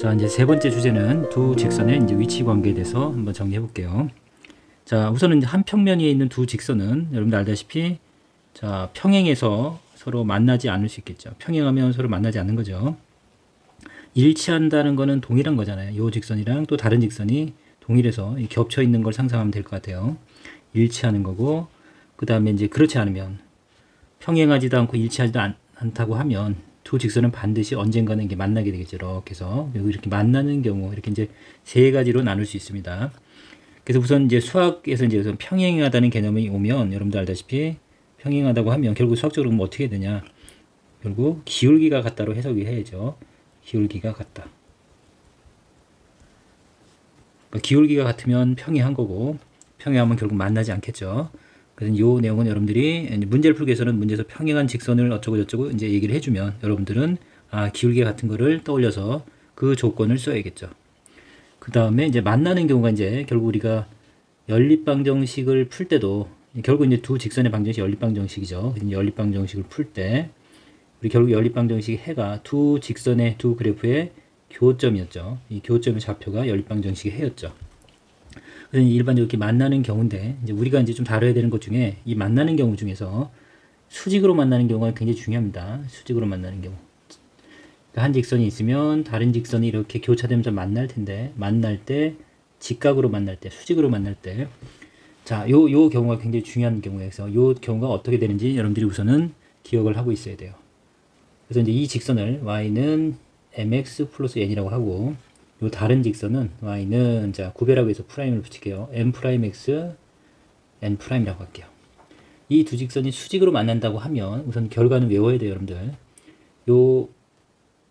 자, 이제 세 번째 주제는 두 직선의 이제 위치 관계에 대해서 한번 정리해 볼게요. 자, 우선은 이제 한 평면에 있는 두 직선은 여러분들 알다시피 자, 평행해서 서로 만나지 않을 수 있겠죠. 평행하면 서로 만나지 않는 거죠. 일치한다는 거는 동일한 거잖아요. 이 직선이랑 또 다른 직선이 동일해서 겹쳐 있는 걸 상상하면 될 것 같아요. 일치하는 거고, 그 다음에 이제 그렇지 않으면 평행하지도 않고 일치하지도 않다고 하면 두 직선은 반드시 언젠가는 이게 만나게 되겠죠. 이렇게 해서 이렇게 만나는 경우 이렇게 이제 세 가지로 나눌 수 있습니다. 그래서 우선 이제 수학에서 이제 우선 평행하다는 개념이 오면 여러분들 알다시피 평행하다고 하면 결국 수학적으로 보면 어떻게 되냐? 결국 기울기가 같다로 해석이 해야죠. 기울기가 같다. 그러니까 기울기가 같으면 평행한 거고 평행하면 결국 만나지 않겠죠. 그래서 이 내용은 여러분들이 문제를 풀기 위해서는 문제에서 평행한 직선을 어쩌고 저쩌고 이제 얘기를 해주면 여러분들은 기울기 같은 거를 떠올려서 그 조건을 써야겠죠. 그 다음에 이제 만나는 경우가 이제 결국 우리가 연립방정식을 풀 때도 결국 이제 두 직선의 방정식 연립방정식이죠. 연립방정식을 풀 때 우리 결국 연립방정식 해가 두 직선의 두 그래프의 교점이었죠. 이 교점의 좌표가 연립방정식의 해였죠. 그래서 일반적으로 이렇게 만나는 경우인데 이제 우리가 이제 좀 다뤄야 되는 것 중에 이 만나는 경우 중에서 수직으로 만나는 경우가 굉장히 중요합니다. 수직으로 만나는 경우. 그러니까 한 직선이 있으면 다른 직선이 이렇게 교차되면서 만날 텐데 만날 때 직각으로 만날 때 수직으로 만날 때 자, 요 경우가 굉장히 중요한 경우에서 요 경우가 어떻게 되는지 여러분들이 우선은 기억을 하고 있어야 돼요. 그래서 이제 이 직선을 y는 mx 플러스 n이라고 하고 요 다른 직선은 y는 자 구별하기 위해서 프라임을 붙일게요. m 프라임 x n 프라임이라고 할게요. 이 두 직선이 수직으로 만난다고 하면 우선 결과는 외워야 돼요, 여러분들. 요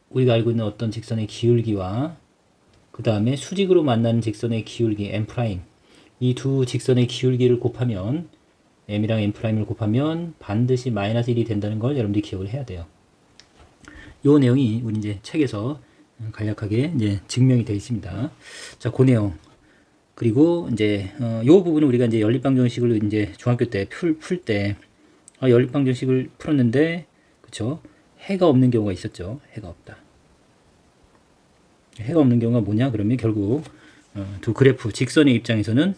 우리가 알고 있는 어떤 직선의 기울기와 그 다음에 수직으로 만나는 직선의 기울기 m 프라임 이 두 직선의 기울기를 곱하면 m이랑 n 프라임을 곱하면 반드시 마이너스 1이 된다는 걸 여러분들이 기억을 해야 돼요. 요 내용이 우리 이제 책에서 간략하게 이제 증명이 되어 있습니다. 자, 그 내용. 그리고 이제 요 부분은 우리가 이제 연립방정식을 이제 중학교 때 풀 때 연립방정식을 풀었는데 그쵸? 해가 없는 경우가 있었죠. 해가 없다. 해가 없는 경우가 뭐냐? 그러면 결국 두 그래프 직선의 입장에서는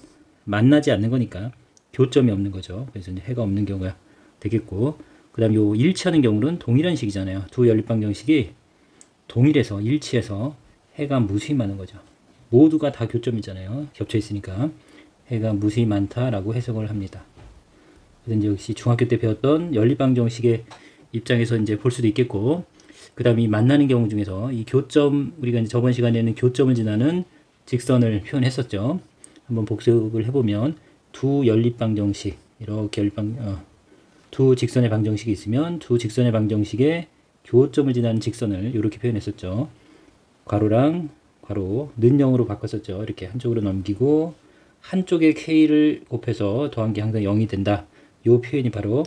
만나지 않는 거니까 교점이 없는 거죠. 그래서 이제 해가 없는 경우가 되겠고 그 다음에 요 일치하는 경우는 동일한 식이잖아요. 두 연립방정식이 동일해서 일치해서 해가 무수히 많은 거죠. 모두가 다 교점이잖아요. 겹쳐 있으니까 해가 무수히 많다라고 해석을 합니다. 그래서 이제 역시 중학교 때 배웠던 연립방정식의 입장에서 이제 볼 수도 있겠고, 그 다음에 이 만나는 경우 중에서 이 교점 우리가 이제 저번 시간에는 교점을 지나는 직선을 표현했었죠. 한번 복습을 해보면 두 연립방정식 이렇게 두 직선의 방정식이 있으면 두 직선의 방정식에 교점을 지나는 직선을 이렇게 표현했었죠. 괄호랑 괄호 는 0으로 바꿨었죠. 이렇게 한쪽으로 넘기고 한쪽에 k를 곱해서 더한 게 항상 0이 된다. 이 표현이 바로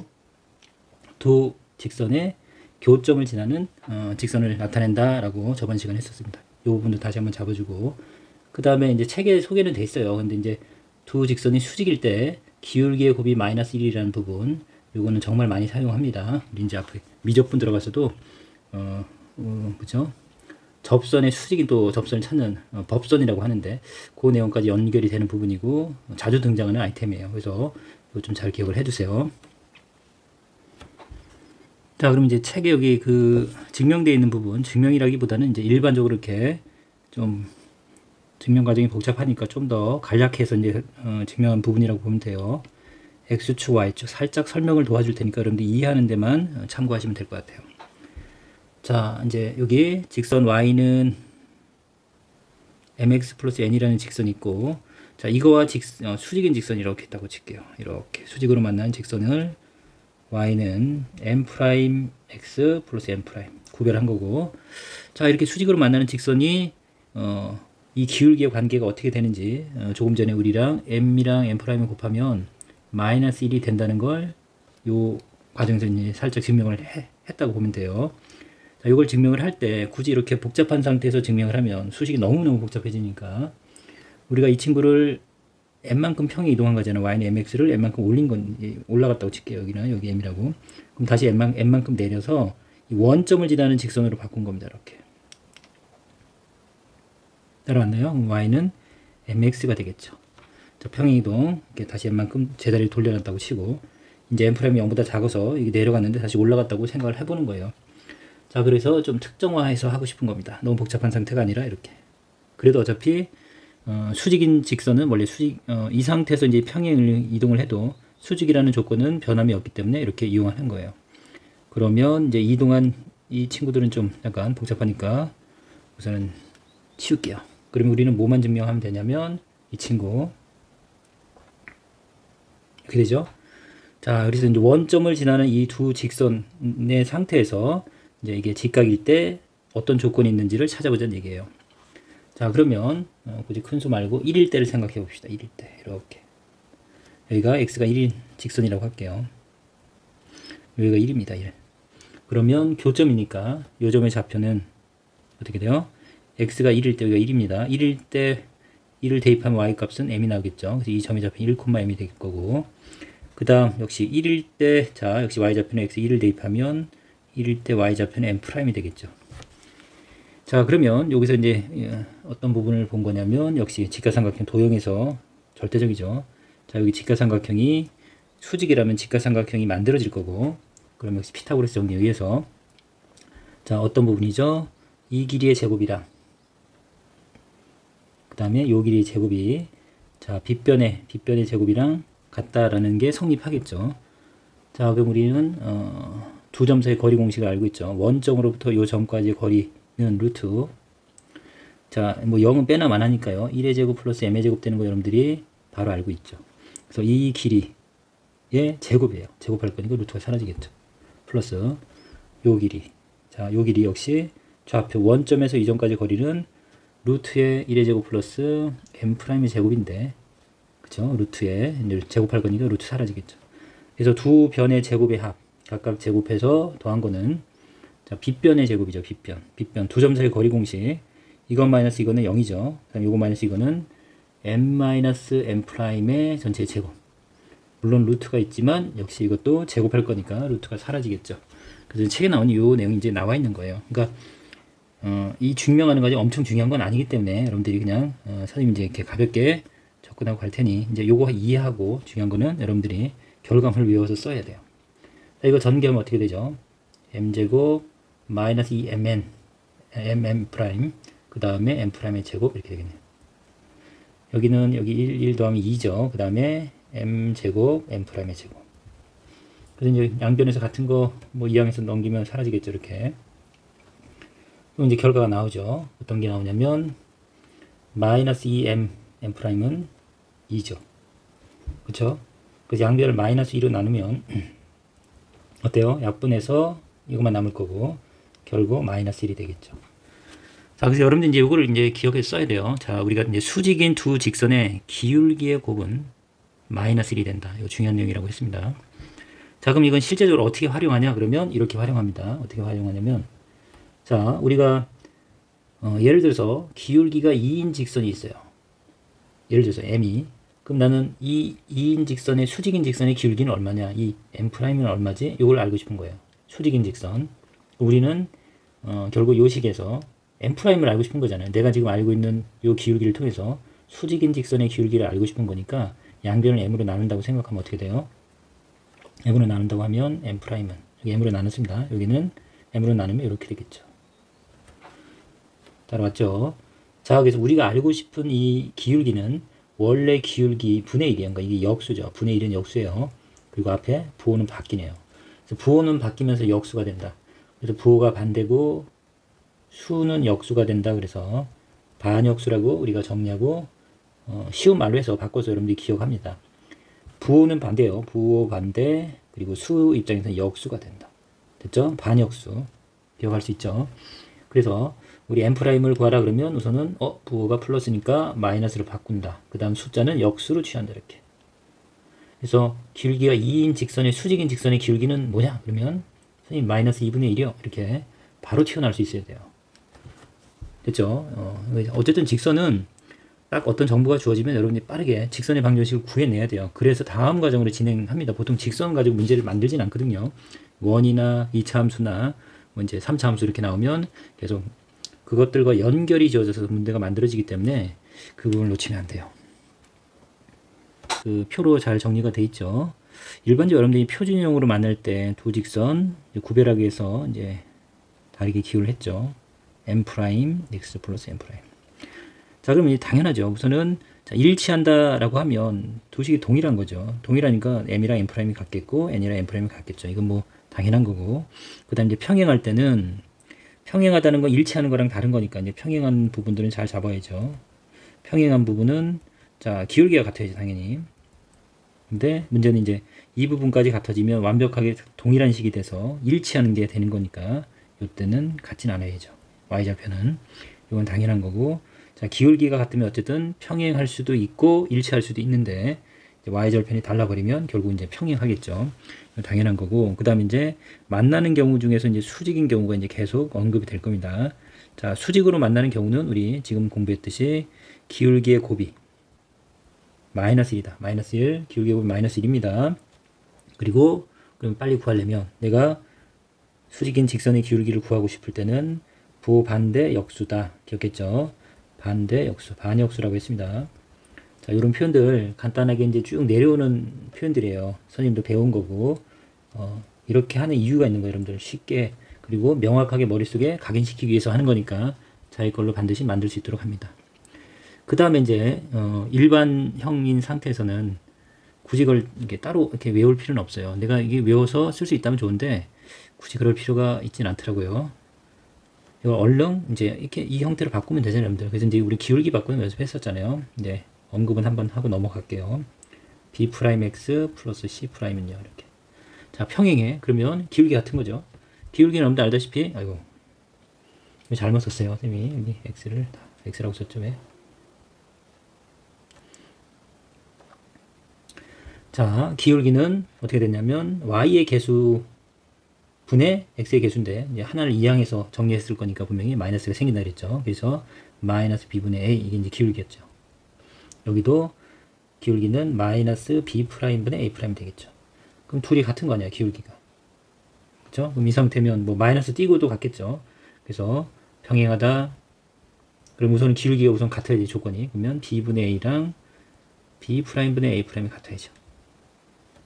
두 직선의 교점을 지나는 직선을 나타낸다 라고 저번 시간에 했었습니다. 이 부분도 다시 한번 잡아주고 그 다음에 이제 책에 소개는 돼 있어요. 근데 이제 두 직선이 수직일 때 기울기의 곱이 마이너스 1이라는 부분 요거는 정말 많이 사용합니다. 우리 이제 앞에 미적분 들어가서도 그죠? 접선의 수직인 또 접선을 찾는 법선이라고 하는데 그 내용까지 연결이 되는 부분이고 자주 등장하는 아이템이에요. 그래서 이거 좀 잘 기억을 해두세요. 자, 그럼 이제 책에 여기 그 증명되어 있는 부분, 증명이라기보다는 이제 일반적으로 이렇게 좀 증명 과정이 복잡하니까 좀 더 간략해서 이제 증명한 부분이라고 보면 돼요. X축, Y축 살짝 설명을 도와줄 테니까 여러분들 이해하는 데만 참고하시면 될 것 같아요. 자, 이제 여기 직선 Y는 mx 플러스 n이라는 직선이 있고 자, 이거와 수직인 직선이 이렇게 있다고 칠게요. 이렇게 수직으로 만난 직선을 Y는 m 프라임 x 플러스 n 프라임 구별한 거고 자, 이렇게 수직으로 만나는 직선이 이 기울기의 관계가 어떻게 되는지 조금 전에 우리랑 m이랑 n 프라임을 곱하면 마이너스 1이 된다는 걸 요 과정에서 이제 살짝 증명을 했다고 보면 돼요. 자, 이걸 증명을 할 때 굳이 이렇게 복잡한 상태에서 증명을 하면 수식이 너무너무 복잡해지니까 우리가 이 친구를 n만큼 평에 이동한 거잖아요. y는 mx를 n만큼 올라갔다고 칠게요. 여기는 여기 m이라고. 그럼 다시 n만큼 내려서 이 원점을 지나는 직선으로 바꾼 겁니다. 이렇게. 따라왔나요? 그럼 y는 mx가 되겠죠. 자, 평행이동 이렇게 다시 n만큼 제자리를 돌려놨다고 치고 이제 m 프라임이 0보다 작아서 이게 내려갔는데 다시 올라갔다고 생각을 해보는 거예요. 자, 그래서 좀 특정화해서 하고 싶은 겁니다. 너무 복잡한 상태가 아니라 이렇게. 그래도 어차피 수직인 직선은 원래 이 상태에서 이제 평행을 이동을 해도 수직이라는 조건은 변함이 없기 때문에 이렇게 이용하는 거예요. 그러면 이제 이동한 이 친구들은 좀 약간 복잡하니까 우선은 치울게요. 그러면 우리는 뭐만 증명하면 되냐면 이 친구 이렇게 되죠. 자, 그래서 이제 원점을 지나는 이 두 직선의 상태에서 이제 이게 직각일 때 어떤 조건이 있는지를 찾아보자는 얘기예요. 자, 그러면 굳이 큰 수 말고 1일 때를 생각해 봅시다. 1일 때 이렇게 여기가 x가 1인 직선이라고 할게요. 여기가 1입니다. 1. 그러면 교점이니까 요 점의 좌표는 어떻게 돼요? x가 1일 때 여기가 1입니다. 1일 때 1을 대입하면 y 값은 m이 나오겠죠. 그래서 이 점의 좌표는 1,m이 될 거고, 그 다음 역시 1일 때, 자, 역시 y 좌표는 x 1을 대입하면 1일 때 y 좌표는 m' 되겠죠. 자, 그러면 여기서 이제 어떤 부분을 본 거냐면 역시 직각삼각형 도형에서 절대적이죠. 자, 여기 직각삼각형이 수직이라면 직각삼각형이 만들어질 거고, 그럼 역시 피타고라스 정리에 의해서 자, 어떤 부분이죠? 이 길이의 제곱이랑 그 다음에 요 길이의 제곱이 자, 빗변의 제곱이랑 같다라는 게 성립하겠죠. 자, 그럼 우리는 두 점 사이 거리 공식을 알고 있죠. 원점으로부터 요 점까지의 거리는 루트. 자, 뭐 0은 빼나 마나니까요. 1의 제곱 플러스 m의 제곱 되는 거 여러분들이 바로 알고 있죠. 그래서 이 길이의 제곱이에요. 제곱할 거니까 루트가 사라지겠죠. 플러스 요 길이. 자, 요 길이 역시 좌표 원점에서 이 점까지 거리는 루트의 1의 제곱 플러스 m'의 제곱인데, 그쵸? 루트에 제곱할 거니까 루트 사라지겠죠. 그래서 두 변의 제곱의 합, 각각 제곱해서 더한 거는 자, 빗변의 제곱이죠. 빗변. 두 점 사이 거리 공식. 이건 마이너스 이거는 0이죠. 그다음 요거 마이너스 이거는 m-m'의 전체 제곱. 물론 루트가 있지만 역시 이것도 제곱할 거니까 루트가 사라지겠죠. 그래서 책에 나온 이 내용이 이제 나와 있는 거예요. 그러니까 이 증명하는 과정이 엄청 중요한 건 아니기 때문에 여러분들이 그냥 선생님이 이제 이렇게 가볍게 접근하고 갈 테니 이제 요거 이해하고 중요한 거는 여러분들이 결과물을 외워서 써야 돼요. 자, 이거 전개하면 어떻게 되죠? m제곱 마이너스 2mn mm 프라임 그 다음에 m'의 제곱 이렇게 되겠네요. 여기는 여기 1 더하면 2죠. 그 다음에 m제곱 m'의 제곱. 그래서 이제 양변에서 같은 거 뭐 이항에서 넘기면 사라지겠죠. 이렇게. 그럼 이제 결과가 나오죠. 어떤 게 나오냐면 마이너스 2m m'은 2죠. 그쵸? 그래서 양변을 마이너스 2로 나누면 어때요? 약분해서 이것만 남을 거고 결국 마이너스 1이 되겠죠. 자, 그래서 여러분들 이제 이거를 이제 기억해 써야 돼요. 자, 우리가 이제 수직인 두 직선의 기울기의 곱은 마이너스 1이 된다. 이거 중요한 내용이라고 했습니다. 자, 그럼 이건 실제적으로 어떻게 활용하냐? 그러면 이렇게 활용합니다. 어떻게 활용하냐면 자, 우리가 예를 들어서 기울기가 2인 직선이 있어요. 예를 들어서 m이. 그럼 나는 이 2인 직선의 수직인 직선의 기울기는 얼마냐? 이 m'은 얼마지? 이걸 알고 싶은 거예요. 수직인 직선. 우리는 결국 요 식에서 m'을 알고 싶은 거잖아요. 내가 지금 알고 있는 요 기울기를 통해서 수직인 직선의 기울기를 알고 싶은 거니까 양변을 m으로 나눈다고 생각하면 어떻게 돼요? m으로 나눈다고 하면 m'은 여기 m으로 나눴습니다. 여기는 m으로 나누면 이렇게 되겠죠. 따라왔죠? 자, 그래서 우리가 알고 싶은 이 기울기는 원래 기울기 분의 1이에요. 그러니까 이게 역수죠. 분의 1은 역수예요. 그리고 앞에 부호는 바뀌네요. 그래서 부호는 바뀌면서 역수가 된다. 그래서 부호가 반대고 수는 역수가 된다. 그래서 반역수라고 우리가 정리하고 쉬운 말로 해서 바꿔서 여러분들이 기억합니다. 부호는 반대예요. 부호 반대 그리고 수 입장에서는 역수가 된다. 됐죠? 반역수 기억할 수 있죠? 그래서 우리 m'을 구하라 그러면 우선은 부호가 플러스니까 마이너스로 바꾼다. 그 다음 숫자는 역수로 취한다. 이렇게. 그래서 기울기가 2인 직선의 수직인 직선의 기울기는 뭐냐? 그러면 선생님 마이너스 2분의 1이요. 이렇게 바로 튀어나올 수 있어야 돼요. 됐죠? 어쨌든 직선은 딱 어떤 정보가 주어지면 여러분이 빠르게 직선의 방정식을 구해내야 돼요. 그래서 다음 과정으로 진행합니다. 보통 직선 가지고 문제를 만들진 않거든요. 원이나 2차 함수나 뭐 이제 3차 함수 이렇게 나오면 계속 그것들과 연결이 지어져서 문제가 만들어지기 때문에 그 부분을 놓치면 안 돼요. 그 표로 잘 정리가 돼 있죠. 일반적으로 여러분들이 표준형으로 만날 때 두 직선 구별하기 위해서 이제 다르게 기호를 했죠. m 프라임 x 플러스 m 프라임. 자, 그럼 이제 당연하죠. 우선은 자, 일치한다라고 하면 두 식이 동일한 거죠. 동일하니까 m이랑 m 프라임이 같겠고 n이랑 m 프라임이 같겠죠. 이건 뭐 당연한 거고. 그다음 이제 평행할 때는 평행하다는 건 일치하는 거랑 다른 거니까 이제 평행한 부분들은 잘 잡아야죠. 평행한 부분은 자, 기울기가 같아야죠, 당연히. 근데 문제는 이제 이 부분까지 같아지면 완벽하게 동일한 식이 돼서 일치하는 게 되는 거니까 이때는 같진 않아야죠. y절편은. 이건 당연한 거고. 자, 기울기가 같으면 어쨌든 평행할 수도 있고 일치할 수도 있는데 y절편이 달라버리면 결국 이제 평행하겠죠. 당연한 거고. 그다음에 이제 만나는 경우 중에서 이제 수직인 경우가 이제 계속 언급이 될 겁니다. 자, 수직으로 만나는 경우는 우리 지금 공부했듯이 기울기의 곱이 마이너스 1이다. 마이너스 1, 기울기의 곱이 마이너스 1입니다. 그리고 그럼 빨리 구하려면 내가 수직인 직선의 기울기를 구하고 싶을 때는 부반대 역수다. 기억했죠? 반대 역수, 반역수라고 했습니다. 자, 이런 표현들 간단하게 이제 쭉 내려오는 표현들이에요. 선생님도 배운 거고, 이렇게 하는 이유가 있는 거예요, 여러분들. 쉽게, 그리고 명확하게 머릿속에 각인시키기 위해서 하는 거니까 자기 걸로 반드시 만들 수 있도록 합니다. 그 다음에 이제, 일반형인 상태에서는 굳이 그걸 이렇게 따로 이렇게 외울 필요는 없어요. 내가 이게 외워서 쓸 수 있다면 좋은데, 굳이 그럴 필요가 있진 않더라고요. 이걸 얼른 이제 이렇게 이 형태로 바꾸면 되잖아요, 여러분들. 그래서 이제 우리 기울기 바꾸는 연습했었잖아요. 이제 언급은 한번 하고 넘어갈게요. b'x 플러스 c'은요, 이렇게. 자, 평행해. 그러면 기울기 같은 거죠. 기울기는 여러분들 알다시피, 아이고, 잘못 썼어요, 선생님이. 여기 x를 다 x라고 썼죠, 왜? 자, 기울기는 어떻게 됐냐면 y의 개수 분의 x의 개수인데 이제 하나를 이항해서 정리했을 거니까 분명히 마이너스가 생긴다 그랬죠. 그래서 마이너스 b분의 a 이게 이제 기울기였죠. 여기도 기울기는 마이너스 b 프라임분의 a 프라임 되겠죠. 그럼 둘이 같은 거 아니야, 기울기가. 그렇죠? 그럼 이 상태면 뭐 마이너스 띄고도 같겠죠. 그래서 평행하다. 그럼 우선 기울기가 우선 같아야지 조건이. 그러면 b분의 a랑 b 프라임분의 a 프라임이 같아야죠.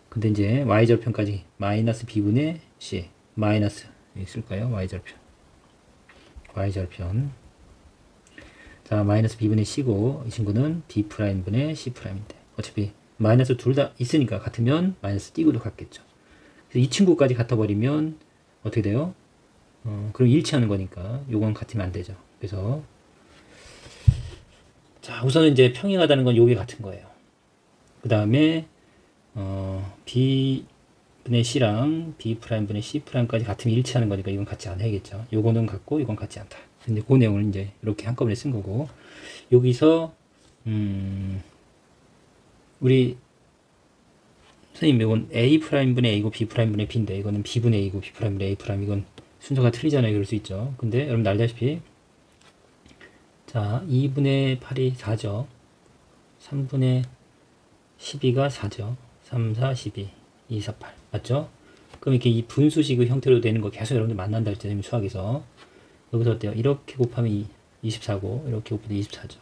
근데 이제 y절편까지 마이너스 b분의 c 마이너스 있을까요? y절편 자, 마이너스 b분의 c고 이 친구는 b 프라임분의 c 프라임인데 어차피 마이너스 둘 다 있으니까 같으면 마이너스 띄고도 같겠죠. 그래서 이 친구까지 같아버리면 어떻게 돼요? 그럼 일치하는 거니까 요건 같으면 안 되죠. 그래서 자, 우선은 이제 평행하다는 건 요게 같은 거예요. 그 다음에 b분의 c랑 b'분의 c'까지 같으면 일치하는 거니까 이건 같지 않아야겠죠. 요거는 같고 이건 같지 않다. 근데 그 내용을 이제 이렇게 한꺼번에 쓴 거고 여기서 우리 선생님 이건 a'분의 a고 b'분의 b인데 이거는 b분의 a고 b'분의 a 프라임 이건 순서가 틀리잖아요. 그럴 수 있죠. 근데 여러분 알다시피 자 2분의 8이 4죠. 3분의 12가 4죠. 3, 4, 12, 2, 4, 8. 맞죠? 그럼 이렇게 이 분수식의 형태로 되는 거 계속 여러분들 만난다 했잖아요. 수학에서. 여기서 어때요? 이렇게 곱하면 24고, 이렇게 곱하면 24죠.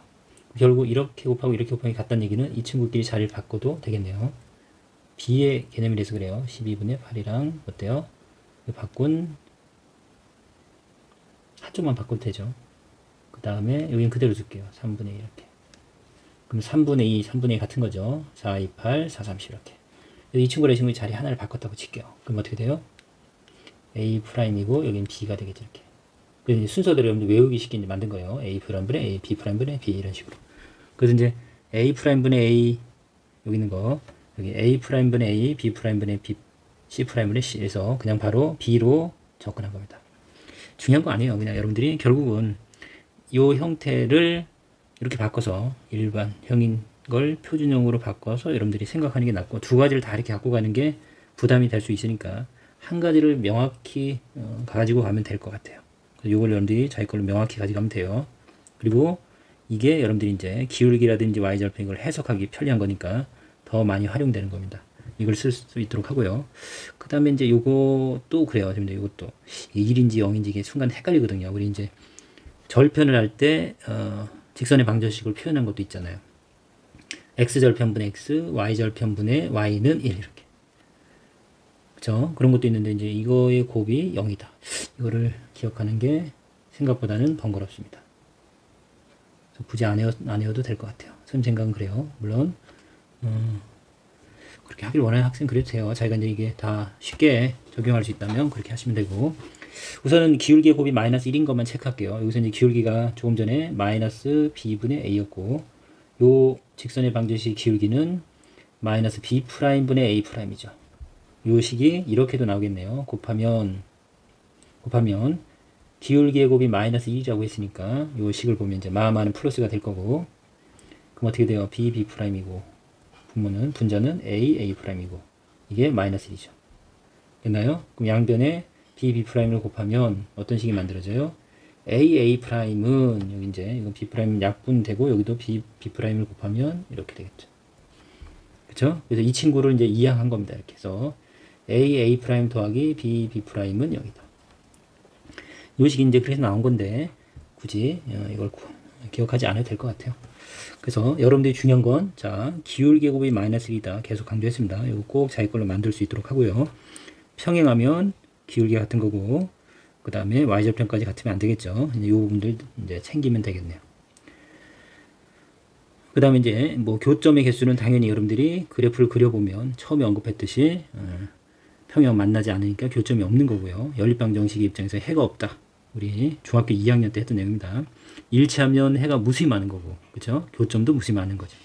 결국 이렇게 곱하고 이렇게 곱하기 같다는 얘기는 이 친구끼리 자리를 바꿔도 되겠네요. b의 개념이 돼서 그래요. 12분의 8이랑 어때요? 바꾼 한쪽만 바꿔도 되죠. 그 다음에 여기는 그대로 줄게요. 3분의 2 이렇게. 그럼 3분의 2, 3분의 2 같은 거죠. 4, 2, 8, 4, 30 이렇게. 이 친구랑 이 친구 자리 하나를 바꿨다고 칠게요. 그럼 어떻게 돼요? A 프라임이고 여기는 B가 되겠죠. 이렇게. 그래서 순서대로 여러분들 외우기 쉽게 만든 거예요. A 프라임분의 A, B 프라임분의 B 이런 식으로. 그래서 이제 A 프라임분의 A 여기 있는 거 여기 A 프라임분의 A, B 프라임분의 B, C 프라임분의 C에서 그냥 바로 B로 접근한 겁니다. 중요한 거 아니에요. 그냥 여러분들이 결국은 이 형태를 이렇게 바꿔서 일반형인 걸 표준형으로 바꿔서 여러분들이 생각하는 게 낫고 두 가지를 다 이렇게 갖고 가는 게 부담이 될 수 있으니까 한 가지를 명확히 가지고 가면 될 것 같아요. 이걸 여러분들이 자기 걸로 명확히 가져가면 돼요. 그리고 이게 여러분들이 이제 기울기라든지 y절편 이걸 해석하기 편리한 거니까 더 많이 활용되는 겁니다. 이걸 쓸 수 있도록 하고요. 그 다음에 이제 요것도 그래요. 이것도 1인지 0인지 이게 순간 헷갈리거든요. 우리 이제 절편을 할 때 직선의 방정식을 표현한 것도 있잖아요. x절편분의 x, y절편분의 y는 1 이렇게. 그쵸? 그런 것도 있는데 이제 이거의 곱이 0이다. 이거를 기억하는 게 생각보다는 번거롭습니다. 굳이 안 외워도 될 것 같아요. 선생님 생각은 그래요. 물론 그렇게 하길 원하는 학생 그래도 돼요. 자기가 이제 이게 다 쉽게 적용할 수 있다면 그렇게 하시면 되고, 우선은 기울기의 곱이 마이너스 1인 것만 체크할게요. 여기서 이제 기울기가 조금 전에 마이너스 b분의 a였고, 요 직선의 방정식 기울기는 마이너스 b 프라임분의 a 프라임이죠. 요 식이 이렇게도 나오겠네요. 곱하면 기울기의 곱이 마이너스 1이라고 했으니까 요 식을 보면 이제 마는 플러스가 될 거고, 그럼 어떻게 돼요? b 프라임이고, 분자는 a 프라임이고, 이게 마이너스 1이죠. 됐나요? 그럼 양변에 b 프라임을 곱하면 어떤 식이 만들어져요? a 프라임은 여기 이제 이건 b 프라임 약분되고, 여기도 b 프라임을 곱하면 이렇게 되겠죠. 그렇죠? 그래서 이 친구를 이제 이항한 겁니다. 이렇게 해서 a 프라임 더하기 b 프라임은 여기다. 이 식이 이제 그래서 나온 건데 굳이 이걸 기억하지 않아도 될 것 같아요. 그래서 여러분들이 중요한 건, 자, 기울기의 곱이 마이너스 1이다. 계속 강조했습니다. 이거 꼭 자기 걸로 만들 수 있도록 하고요. 평행하면 기울기가 같은 거고, 그 다음에 y절편까지 같으면 안 되겠죠. 이제 이 부분들 이제 챙기면 되겠네요. 그 다음에 이제 뭐 교점의 개수는 당연히 여러분들이 그래프를 그려보면 처음에 언급했듯이 평형 만나지 않으니까 교점이 없는 거고요. 연립방정식의 입장에서 해가 없다. 우리 중학교 2학년 때 했던 내용입니다. 일치하면 해가 무수히 많은 거고, 그렇죠? 교점도 무수히 많은 거죠.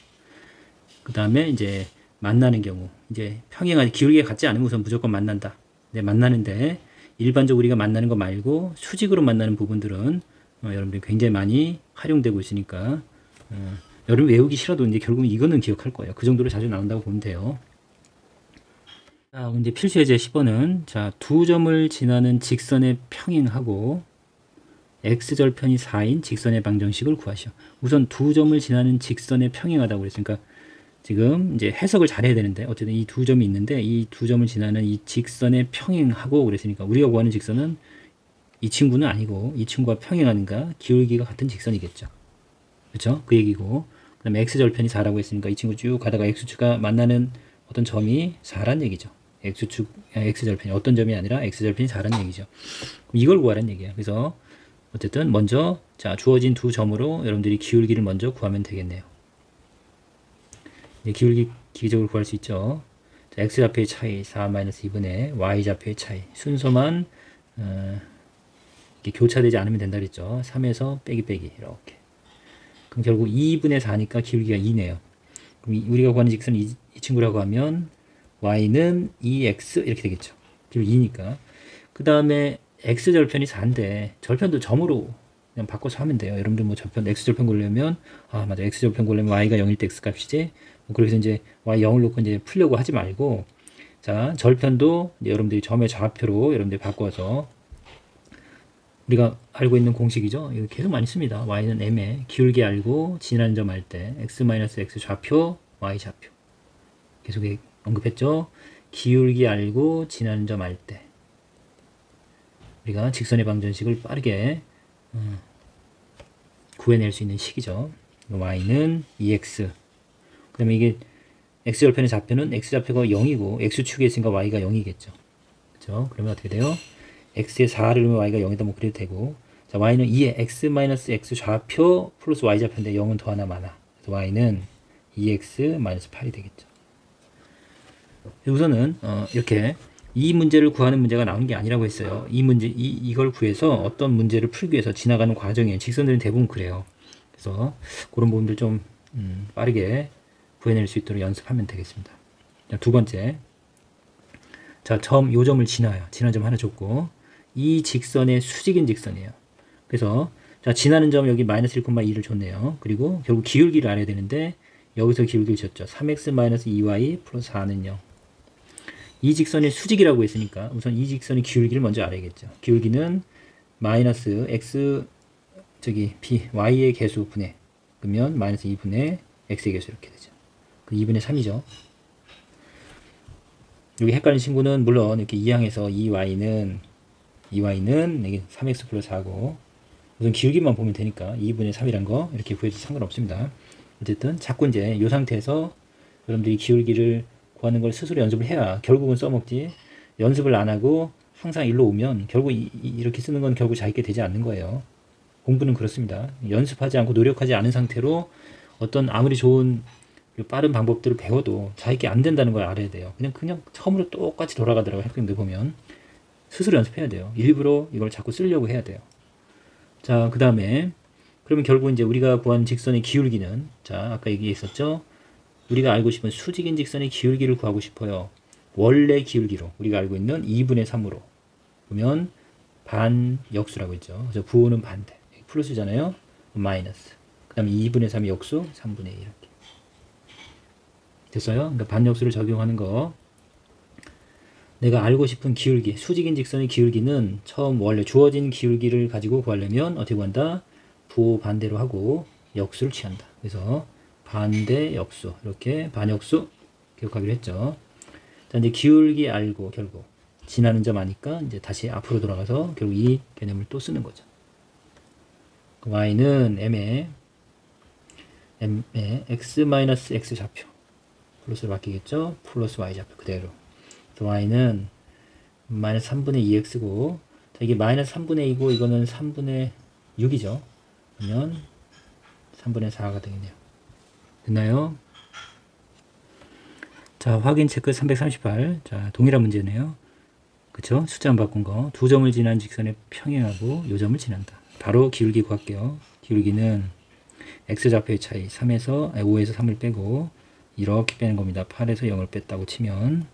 그 다음에 이제 만나는 경우, 이제 평행하지 기울기가 같지 않으면 우선 무조건 만난다. 네, 만나는데 일반적으로 우리가 만나는 거 말고 수직으로 만나는 부분들은 여러분들이 굉장히 많이 활용되고 있으니까 여러분 외우기 싫어도 이제 결국은 이거는 기억할 거예요. 그 정도로 자주 나온다고 보면 돼요. 자, 이제 필수 예제 10번은 자, 두 점을 지나는 직선의 평행하고 x절편이 4인 직선의 방정식을 구하시오. 우선 두 점을 지나는 직선의 평행하다고 그랬으니까 지금 이제 해석을 잘해야 되는데, 어쨌든 이 두 점이 있는데 이 두 점을 지나는 이 직선의 평행하고 그랬으니까 우리가 구하는 직선은 이 친구는 아니고 이 친구와 평행하는가 기울기가 같은 직선이겠죠. 그렇죠? 그 얘기고, 그 다음에 x절편이 4라고 했으니까 이 친구 쭉 가다가 x축과 만나는 어떤 점이 4란 얘기죠. x절편이 어떤 점이 아니라 x절편이 4란 얘기죠. 이걸 구하라는 얘기예요. 그래서 어쨌든 먼저 자, 주어진 두 점으로 여러분들이 기울기를 먼저 구하면 되겠네요. 기울기 기계적으로 구할 수 있죠. 자, x좌표의 차이 4-2분의 y좌표의 차이, 순서만 이렇게 교차되지 않으면 된다 그랬죠. 3에서 빼기 이렇게. 그럼 결국 2분의 4니까 기울기가 2네요. 그럼 우리가 구하는 직선은 이 친구라고 하면 y는 2x 이렇게 되겠죠. 기울기 2니까. 그 다음에 x절편이 4인데 절편도 점으로 그냥 바꿔서 하면 돼요. 여러분들 뭐 절편 x절편 고르려면 맞아, x절편 고르려면 y가 0일 때 x값이지. 그래서 이제 y 0을 놓고 이제 풀려고 하지 말고, 자, 절편도 이제 여러분들이 점의 좌표로 여러분들이 바꿔서 우리가 알고 있는 공식이죠. 이거 계속 많이 씁니다. y는 m에 기울기 알고 지나는 점 할 때 x-x 좌표 y 좌표 계속 언급했죠. 기울기 알고 지나는 점 할 때 우리가 직선의 방정식을 빠르게 구해낼 수 있는 식이죠. y는 2x, 그 다음에 이게 x절편의 좌표는 x좌표가 0이고 x축에 있으니까 y가 0이겠죠. 그렇죠? 그러면 어떻게 돼요? x에 4를 넣으면 y가 0이다 뭐 그래도 되고, 자, y는 2에 x-x 좌표 플러스 y 좌표인데 0은 더 하나 많아. 그래서 y는 2x-8이 되겠죠. 우선은 이렇게 이 문제를 구하는 문제가 나온 게 아니라고 했어요. 이걸 구해서 어떤 문제를 풀기 위해서 지나가는 과정에 직선들은 대부분 그래요. 그래서 그런 부분들 좀 빠르게 구해낼 수 있도록 연습하면 되겠습니다. 자, 두 번째, 자, 요 점을 지나요. 지나는 점 하나 줬고, 이 직선의 수직인 직선이에요. 그래서 자, 지나는 점 여기 마이너스 1,2를 줬네요. 그리고 결국 기울기를 알아야 되는데 여기서 기울기를 줬죠. 3x-2y 플러스 4는 0. 이 직선의 수직이라고 했으니까 우선 이 직선의 기울기를 먼저 알아야겠죠. 기울기는 마이너스 x y의 개수 분의, 그러면 마이너스 2분의 x의 개수 이렇게 되죠. 그 2분의 3이죠. 여기 헷갈리는 친구는 물론 이렇게 이항해서 이 y는 이게 3x 플러스 4고 우선 기울기만 보면 되니까 2분의 3이란 거 이렇게 구해도 상관없습니다. 어쨌든 자꾸 이제 이 상태에서 여러분들이 기울기를 구하는 걸 스스로 연습을 해야 결국은 써먹지, 연습을 안 하고 항상 일로 오면 결국 이렇게 쓰는 건 결국 잘 있게 되지 않는 거예요. 공부는 그렇습니다. 연습하지 않고 노력하지 않은 상태로 어떤 아무리 좋은 빠른 방법들을 배워도 잘 있게 안 된다는 걸 알아야 돼요. 그냥 처음으로 똑같이 돌아가더라고요. 학생들 보면 스스로 연습해야 돼요. 일부러 이걸 자꾸 쓰려고 해야 돼요. 자, 그 다음에 그러면 결국 이제 우리가 구한 직선의 기울기는, 자, 아까 얘기했었죠. 우리가 알고 싶은 수직인 직선의 기울기를 구하고 싶어요. 원래 기울기로 우리가 알고 있는 2분의 3으로 보면 반역수라고 했죠. 그래서 부호는 반대, 플러스잖아요. 마이너스, 그 다음에 2분의 3이 역수, 3분의 2 이렇게 됐어요. 그러니까 반역수를 적용하는 거, 내가 알고 싶은 기울기, 수직인 직선의 기울기는 처음 원래 주어진 기울기를 가지고 구하려면 어떻게 구한다? 부호 반대로 하고 역수를 취한다. 그래서 반대 역수, 이렇게 반역수 기억하기로 했죠. 자, 이제 기울기 알고 결국 지나는 점 아니까 이제 다시 앞으로 돌아가서 결국 이 개념을 또 쓰는 거죠. y는 m에 x-x 좌표 플러스로 바뀌겠죠. 플러스 y 좌표 그대로. y는 마이너스 3분의 2x고, 자, 이게 마이너스 3분의 2고 이거는 3분의 6이죠. 그러면 3분의 4가 되겠네요. 됐나요? 자, 확인 체크 338. 자, 동일한 문제네요. 그쵸? 숫자만 바꾼 거. 두 점을 지난 직선에 평행하고 요 점을 지난다. 바로 기울기 구할게요. 기울기는 x좌표의 차이 5에서 3을 빼고 이렇게 빼는 겁니다. 8에서 0을 뺐다고 치면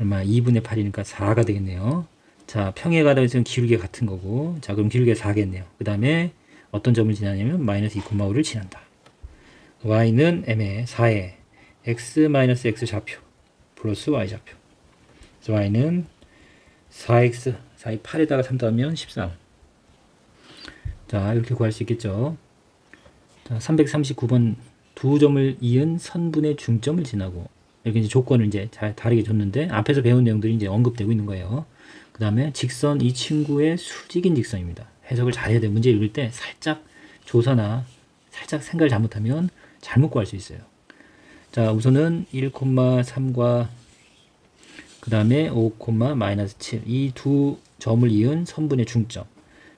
얼마? 2분의 8이니까 4가 되겠네요. 자, 평행하다 해서 기울기가 같은 거고, 자, 그럼 기울기가 4겠네요. 그 다음에 어떤 점을 지나냐면 마이너스 2,5를 지난다. y는 m에 4에 x-x 좌표 플러스 y 좌표. 그래서 y는 4x, 4이 8에다가 3 더하면 13. 자, 이렇게 구할 수 있겠죠. 자, 339번 두 점을 이은 선분의 중점을 지나고, 이렇게 이제 조건을 이제 잘 다르게 줬는데 앞에서 배운 내용들이 이제 언급되고 있는 거예요. 그 다음에 직선 이 친구의 수직인 직선입니다. 해석을 잘해야 돼. 문제 읽을 때 살짝 조사나 살짝 생각을 잘못하면 잘못 구할 수 있어요. 자, 우선은 1,3과 그 다음에 5,-7 이 두 점을 이은 선분의 중점.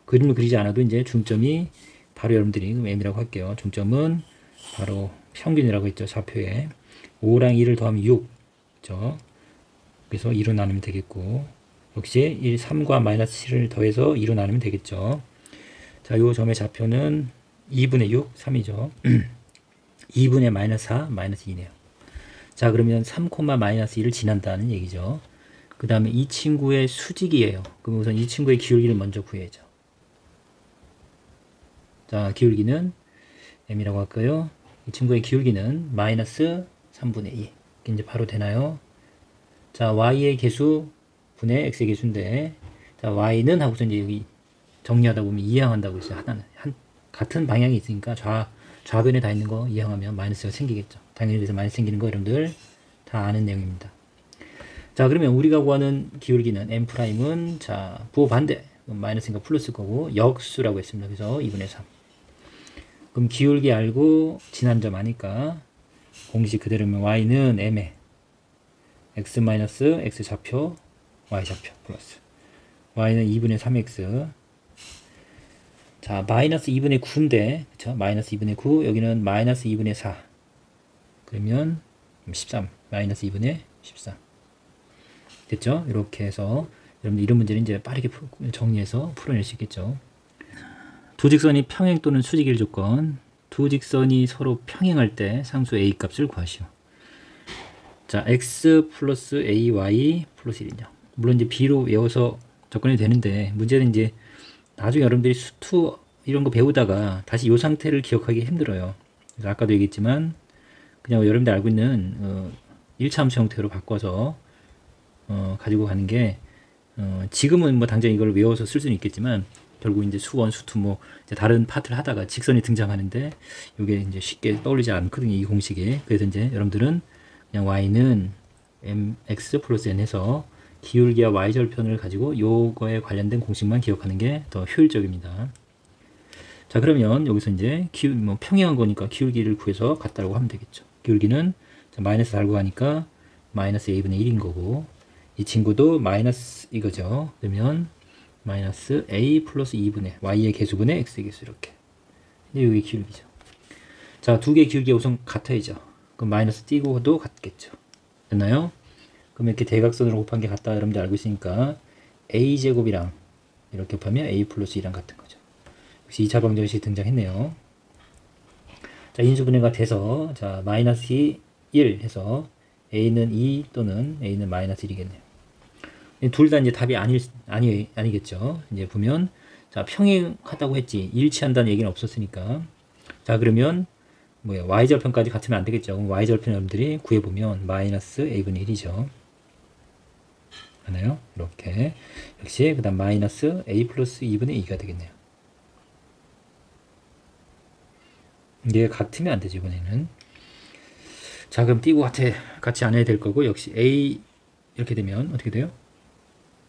그림을 그리지 않아도 이제 중점이 바로 여러분들이 m이라고 할게요. 중점은 바로 평균이라고 했죠. 좌표에 5랑 2를 더하면 6. 그렇죠? 그래서 2로 나누면 되겠고, 역시 1, 3과 마이너스 7을 더해서 2로 나누면 되겠죠. 자, 요 점의 좌표는 2분의 6, 3이죠. 2분의 마이너스 4, 마이너스 2네요. 자, 그러면 3, 마이너스 2를 지난다는 얘기죠. 그 다음에 이 친구의 수직이에요. 그럼 우선 이 친구의 기울기를 먼저 구해야죠. 자, 기울기는 m이라고 할까요? 이 친구의 기울기는 마이너스 3분의 2. 이제 바로 되나요? 자, y의 개수 분의 x의 개수인데, 자, y는 하고서 이제 여기 정리하다 보면 이항한다고 있어요. 하나는 같은 방향이 있으니까 좌변에 다 있는 거 이항하면 마이너스가 생기겠죠. 당연히 그래서 마이너스 생기는 거 여러분들 다 아는 내용입니다. 자, 그러면 우리가 구하는 기울기는 m'은 자, 부호 반대, 마이너스인가 플러스 거고 역수라고 했습니다. 그래서 2분의 3. 그럼 기울기 알고 지난 점 아니까 공식 그대로면 y는 m에 x-x 좌표 y 좌표 플러스 y는 2분의 3x. 자, 마이너스 2분의 9인데, 그쵸? 마이너스 2분의 9, 여기는 마이너스 2분의 4. 그러면 13, 마이너스 2분의 13. 됐죠? 이렇게 해서 여러분들 이런 문제는 이제 빠르게 정리해서 풀어낼 수 있겠죠. 두 직선이 평행 또는 수직일 조건. 두 직선이 서로 평행할 때 상수 a 값을 구하시오. 자, x 플러스 ay 플러스 1인정. 물론 이제 b로 외워서 접근이 되는데, 문제는 이제 나중에 여러분들이 수투 이런 거 배우다가 다시 이 상태를 기억하기 힘들어요. 그래서 아까도 얘기했지만 그냥 여러분들 알고 있는 1차함수 형태로 바꿔서 가지고 가는 게 지금은 뭐 당장 이걸 외워서 쓸 수는 있겠지만 결국 이제 수원, 수투 뭐 이제 다른 파트를 하다가 직선이 등장하는데 이게 이제 쉽게 떠올리지 않거든요, 이 공식에. 그래서 이제 여러분들은 그냥 y는 mx 플러스 n 해서 기울기와 y절편을 가지고 요거에 관련된 공식만 기억하는 게 더 효율적입니다. 자, 그러면 여기서 이제 평행한 거니까 기울기를 구해서 같다라고 하면 되겠죠. 기울기는 마이너스 달고 가니까 마이너스 a분의 1인 거고, 이 친구도 마이너스 이거죠. 그러면 마이너스 a 플러스 2분의 y의 개수분의 x의 개수, 이렇게. 이게 기울기죠. 자, 두 개의 기울기가 우선 같아야죠. 그럼 마이너스 띄고도 같겠죠. 됐나요? 그럼 이렇게 대각선으로 곱한 게 같다 여러분들 알고 있으니까 a제곱이랑 이렇게 곱하면 a 플러스 2랑 같은 거죠. 역시 2차 방정식이 등장했네요. 자, 인수분해가 돼서 자 마이너스 1 해서 a는 2 또는 a는 마이너스 1이겠네요. 둘 다 이제 답이 아니겠죠. 이제 보면 자 평행하다고 했지 일치한다는 얘기는 없었으니까. 자, 그러면 y절편까지 같으면 안 되겠죠. 그럼 y절편 여러분들이 구해보면 마이너스 a분의 1이죠. 하나요? 이렇게. 역시 그 다음 마이너스 a 플러스 2분의 2가 되겠네요. 이게 같으면 안 되죠, 이번에는. 자, 그럼 띄고 같이 안 해야 될 거고, 역시 a 이렇게 되면 어떻게 돼요?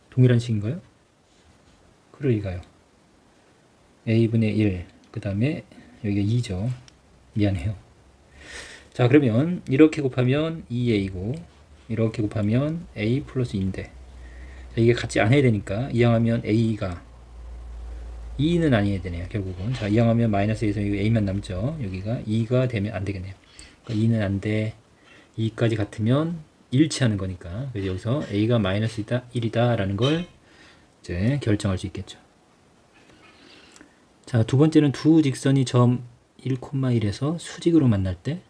동일한 식인가요? 그럴 리가요. a분의 1, 그 다음에 여기가 2죠. 미안해요. 자, 그러면 이렇게 곱하면 2a고 이렇게 곱하면 a 플러스 2인데 이게 같이 안 해야 되니까 이항하면 a가 2는 아니어야 되네요. 결국은. 자, 이항하면 마이너스에서 a만 남죠. 여기가 2가 되면 안 되겠네요. 그러니까 2는 안 돼. 2까지 같으면 일치하는 거니까. 그래서 여기서 a가 마이너스 1이다 라는 걸 이제 결정할 수 있겠죠. 자, 두 번째는 두 직선이 점 1,1에서 수직으로 만날 때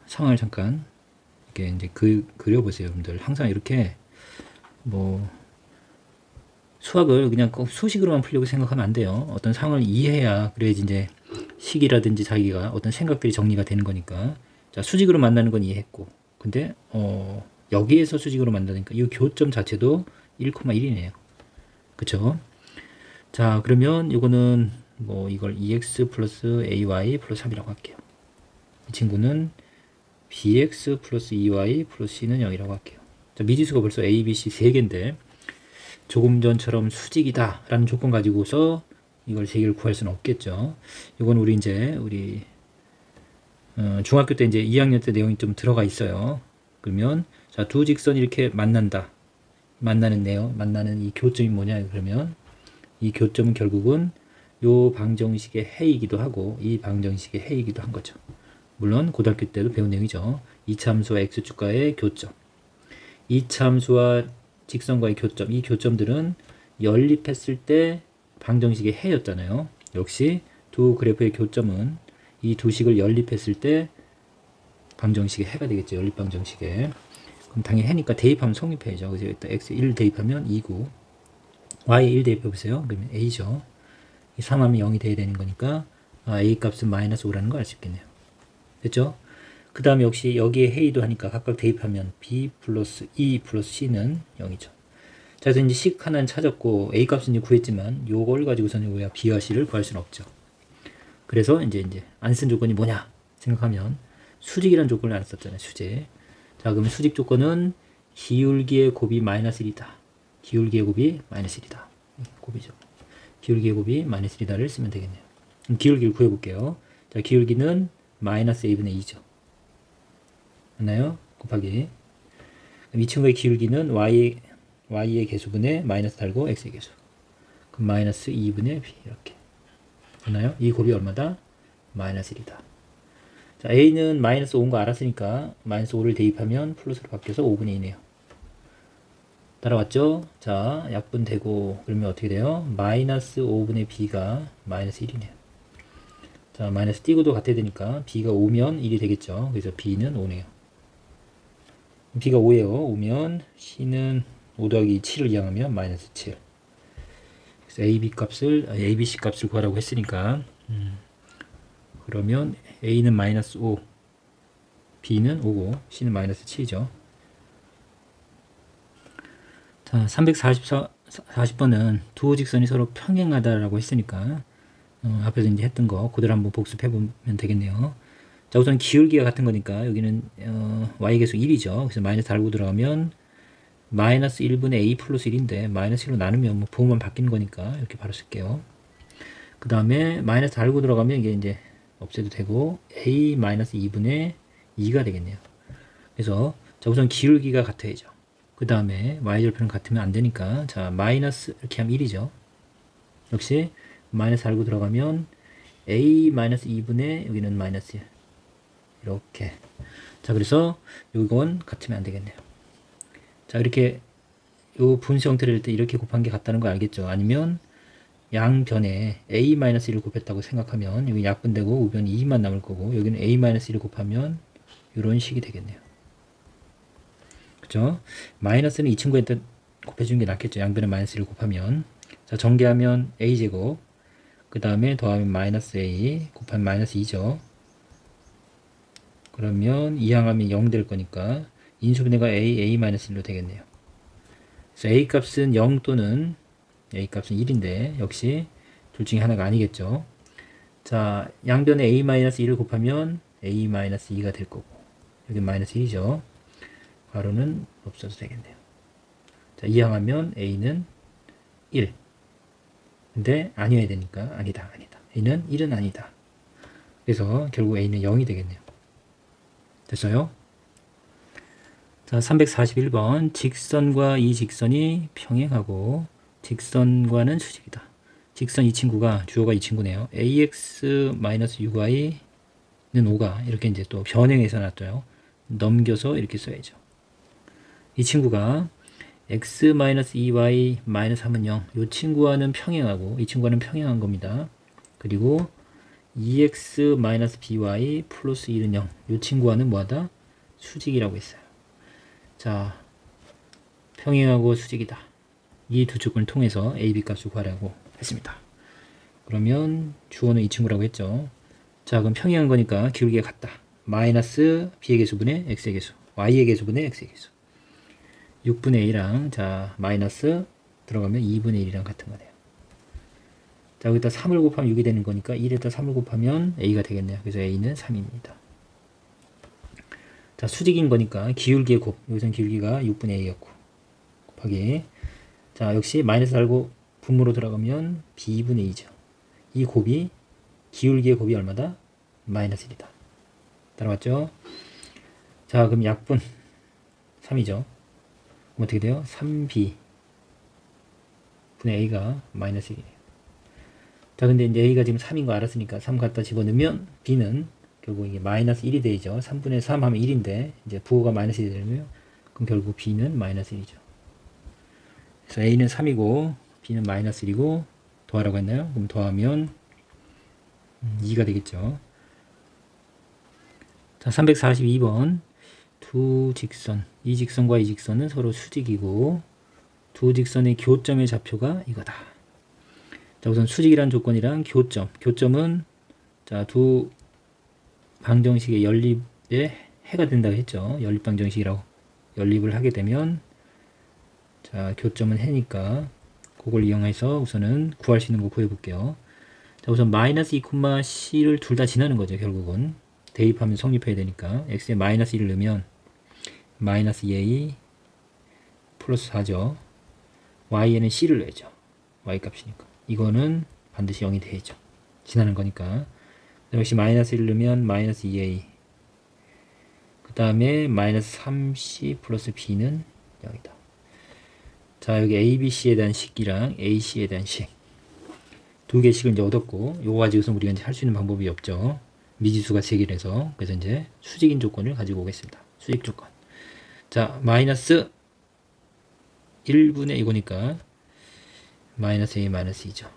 상황을 잠깐 이렇게 이제 그려보세요, 여러분들. 항상 이렇게 수학을 그냥 꼭 수식으로만 풀려고 생각하면 안 돼요. 어떤 상황을 이해해야 그래야지 이제 식이라든지 자기가 어떤 생각들이 정리가 되는 거니까. 자, 수직으로 만나는 건 이해했고, 근데 여기에서 수직으로 만나니까 이 교점 자체도 1,1이네요. 그쵸? 자, 그러면 이거는 이걸 2x 플러스 ay 플러스 3이라고 할게요. 이 친구는 bx 플러스 2y 플러스 c는 0이라고 할게요. 자, 미지수가 벌써 a, b, c 3개인데 조금 전처럼 수직이다 라는 조건 가지고서 이걸 3개를 구할 수는 없겠죠. 이건 우리 중학교 때 이제 2학년 때 내용이 좀 들어가 있어요. 그러면 자, 두 직선이 이렇게 만난다. 만나는 이 교점이 뭐냐 그러면 이 교점은 결국은 요 방정식의 해이기도 하고 이 방정식의 해이기도 한 거죠. 물론 고등학교 때도 배운 내용이죠. 이차함수와 x축과의 교점, 이차함수와 직선과의 교점, 이 교점들은 연립했을 때 방정식의 해였잖아요. 역시 두 그래프의 교점은 이 두 식을 연립했을 때 방정식의 해가 되겠죠. 연립 방정식의. 그럼 당연히 해니까 대입하면 성립해야죠. 그래서 일단 x1 대입하면 2고 y 1 대입해 보세요. 그러면 a죠. 이 3하면 0이 돼야 되는 거니까 a 값은 마이너스 5라는 걸 알 수 있겠네요. 됐죠? 그 다음에 역시 여기에 해이도 하니까 각각 대입하면 b 플러스 2 플러스 c는 0이죠. 자, 그래서 이제 식 하나는 찾았고 a 값은 이제 구했지만 요걸 가지고서는 우리가 b와 c를 구할 수는 없죠. 그래서 이제 안 쓴 조건이 뭐냐 생각하면 수직이라는 조건을 안 썼잖아요. 수직. 자, 그러면 수직 조건은 기울기의 곱이 마이너스 1이다. 기울기의 곱이 마이너스 1이다. 곱이죠. 기울기의 곱이 마이너스 1이다를 쓰면 되겠네요. 그럼 기울기를 구해볼게요. 자, 기울기는 마이너스 a분의 2죠. 맞나요? 곱하기. 이 친구의 기울기는 y의 개수분의 마이너스 달고 x의 개수. 그럼 마이너스 2분의 b 이렇게. 맞나요? 이 곱이 얼마다? 마이너스 1이다. 자, a는 마이너스 5인 거 알았으니까 마이너스 5를 대입하면 플러스로 바뀌어서 5분의 2네요. 따라왔죠? 자, 약분되고 그러면 어떻게 돼요? 마이너스 5분의 b가 마이너스 1이네요. 자, 마이너스 띄고도 같아야 되니까 b가 5면 1이 되겠죠. 그래서 b는 5네요. b가 5예요. 5면 c는 5 더하기 7을 이항하면 마이너스 7. 그래서 abc 값을 구하라고 했으니까 그러면 a는 마이너스 5, b는 5고 c는 마이너스 7이죠. 자, 340번은 두 직선이 서로 평행하다라고 했으니까 앞에서 이제 했던 거 그대로 한번 복습해 보면 되겠네요. 자, 우선 기울기가 같은 거니까 여기는 y계수 1이죠. 그래서 마이너스 달고 들어가면 마이너스 1분의 a 플러스 1인데 마이너스 1로 나누면 부호만 바뀌는 거니까 이렇게 바로 쓸게요. 그 다음에 마이너스 달고 들어가면 이게 이제 없애도 되고 a 마이너스 2분의 2가 되겠네요. 그래서 자, 우선 기울기가 같아야죠. 그 다음에 y절편은 같으면 안 되니까 자 마이너스 이렇게 하면 1이죠. 역시 마이너스 달고 들어가면 a 마이너스 2분의 여기는 마이너스 1 이렇게. 자 그래서 이건 같으면 안 되겠네요. 자 이렇게 요 분수 형태를 낼 때 이렇게 곱한 게 같다는 거 알겠죠? 아니면 양변에 a-1을 곱했다고 생각하면 여기 약분되고 우변 2만 남을 거고 여기는 a-1을 곱하면 이런 식이 되겠네요. 그죠? 마이너스는 이 친구한테 곱해주는 게 낫겠죠. 양변에 마이너스 1을 곱하면. 자 전개하면 a제곱 그 다음에 더하면 마이너스 a 곱하면 마이너스 2죠. 그러면 이항하면 0 될 거니까 인수분해가 a-1로 되겠네요. 그래서 a 값은 0 또는 a 값은 1인데 역시 둘 중에 하나가 아니겠죠. 자 양변에 a-1을 곱하면 a-2가 될 거고 여기 마이너스 1이죠. 가로는 없어도 되겠네요. 자 이항하면 a는 1 근데 아니어야 되니까 아니다 a는 1은 아니다. 그래서 결국 a는 0이 되겠네요. 됐어요? 자 341번 직선과 이 직선이 평행하고 직선과는 수직이다. 직선 이 친구가 주어가 이 친구네요. ax-uy는 5가 이렇게 이제 또 변형해서 놨어요. 넘겨서 이렇게 써야죠. 이 친구가 x-2y-3은 0. 이 친구와는 평행하고 이 친구와는 평행한 겁니다. 그리고 2x-by 플러스 1은 0. 이 친구와는 뭐하다? 수직이라고 했어요. 자, 평행하고 수직이다. 이 두 조건을 통해서 a, b 값을 구하라고 했습니다. 그러면 주어는 이 친구라고 했죠. 자, 그럼 평행한 거니까 기울기가 같다. 마이너스 b의 개수분의 x의 개수, y의 개수분의 x의 개수. 6분의 a랑 자 마이너스 들어가면 2분의 1이랑 같은 거네요. 자 여기다 3을 곱하면 6이 되는 거니까 1에다 3을 곱하면 a가 되겠네요. 그래서 a는 3입니다. 자 수직인 거니까 기울기의 곱, 여기선 기울기가 6분의 a였고 곱하기 자 역시 마이너스 달고 분모로 들어가면 b분의 2죠. 이 곱이 기울기의 곱이 얼마다? 마이너스 1이다. 따라왔죠? 자 그럼 약분 3이죠. 그럼 어떻게 돼요? 3b 분의 a가 마이너스 1이에요. 자 근데 이제 a가 지금 3인 거 알았으니까 3 갖다 집어넣으면 b는 결국 이게 마이너스 1이 되죠. 3분의 3 하면 1인데 이제 부호가 마이너스 1이 되면 그럼 결국 b는 마이너스 1이죠. 그래서 a는 3이고 b는 마이너스 1이고 더하라고 했나요? 그럼 더하면 2가 되겠죠. 자 342번 두 직선, 이 직선과 이 직선은 서로 수직이고 두 직선의 교점의 좌표가 이거다. 자 우선 수직이란 조건이랑 교점은 자 두 방정식의 연립에 해가 된다고 했죠. 연립방정식이라고 연립을 하게 되면 자 교점은 해니까 그걸 이용해서 우선은 구할 수 있는 거 구해 볼게요. 자 우선 마이너스 2,c를 둘 다 지나는 거죠. 결국은 대입하면 성립해야 되니까 x에 마이너스 1을 넣으면 마이너스 2a 플러스 4죠. y에는 c를 넣어야죠. y 값이니까 이거는 반드시 0이 돼야죠. 지나는 거니까. 역시 마이너스 1을 넣으면 마이너스 2a 그 다음에 마이너스 3c 플러스 b는 0이다. 자 여기 abc에 대한 식이랑 ac에 대한 식 두 개씩을 이제 얻었고 요거 가지고서 우리가 이제 할 수 있는 방법이 없죠. 미지수가 세개라서 그래서 이제 수직인 조건을 가지고 오겠습니다. 수직 조건. 자 마이너스 1분의 이거니까 마이너스 a 마이너스 2죠.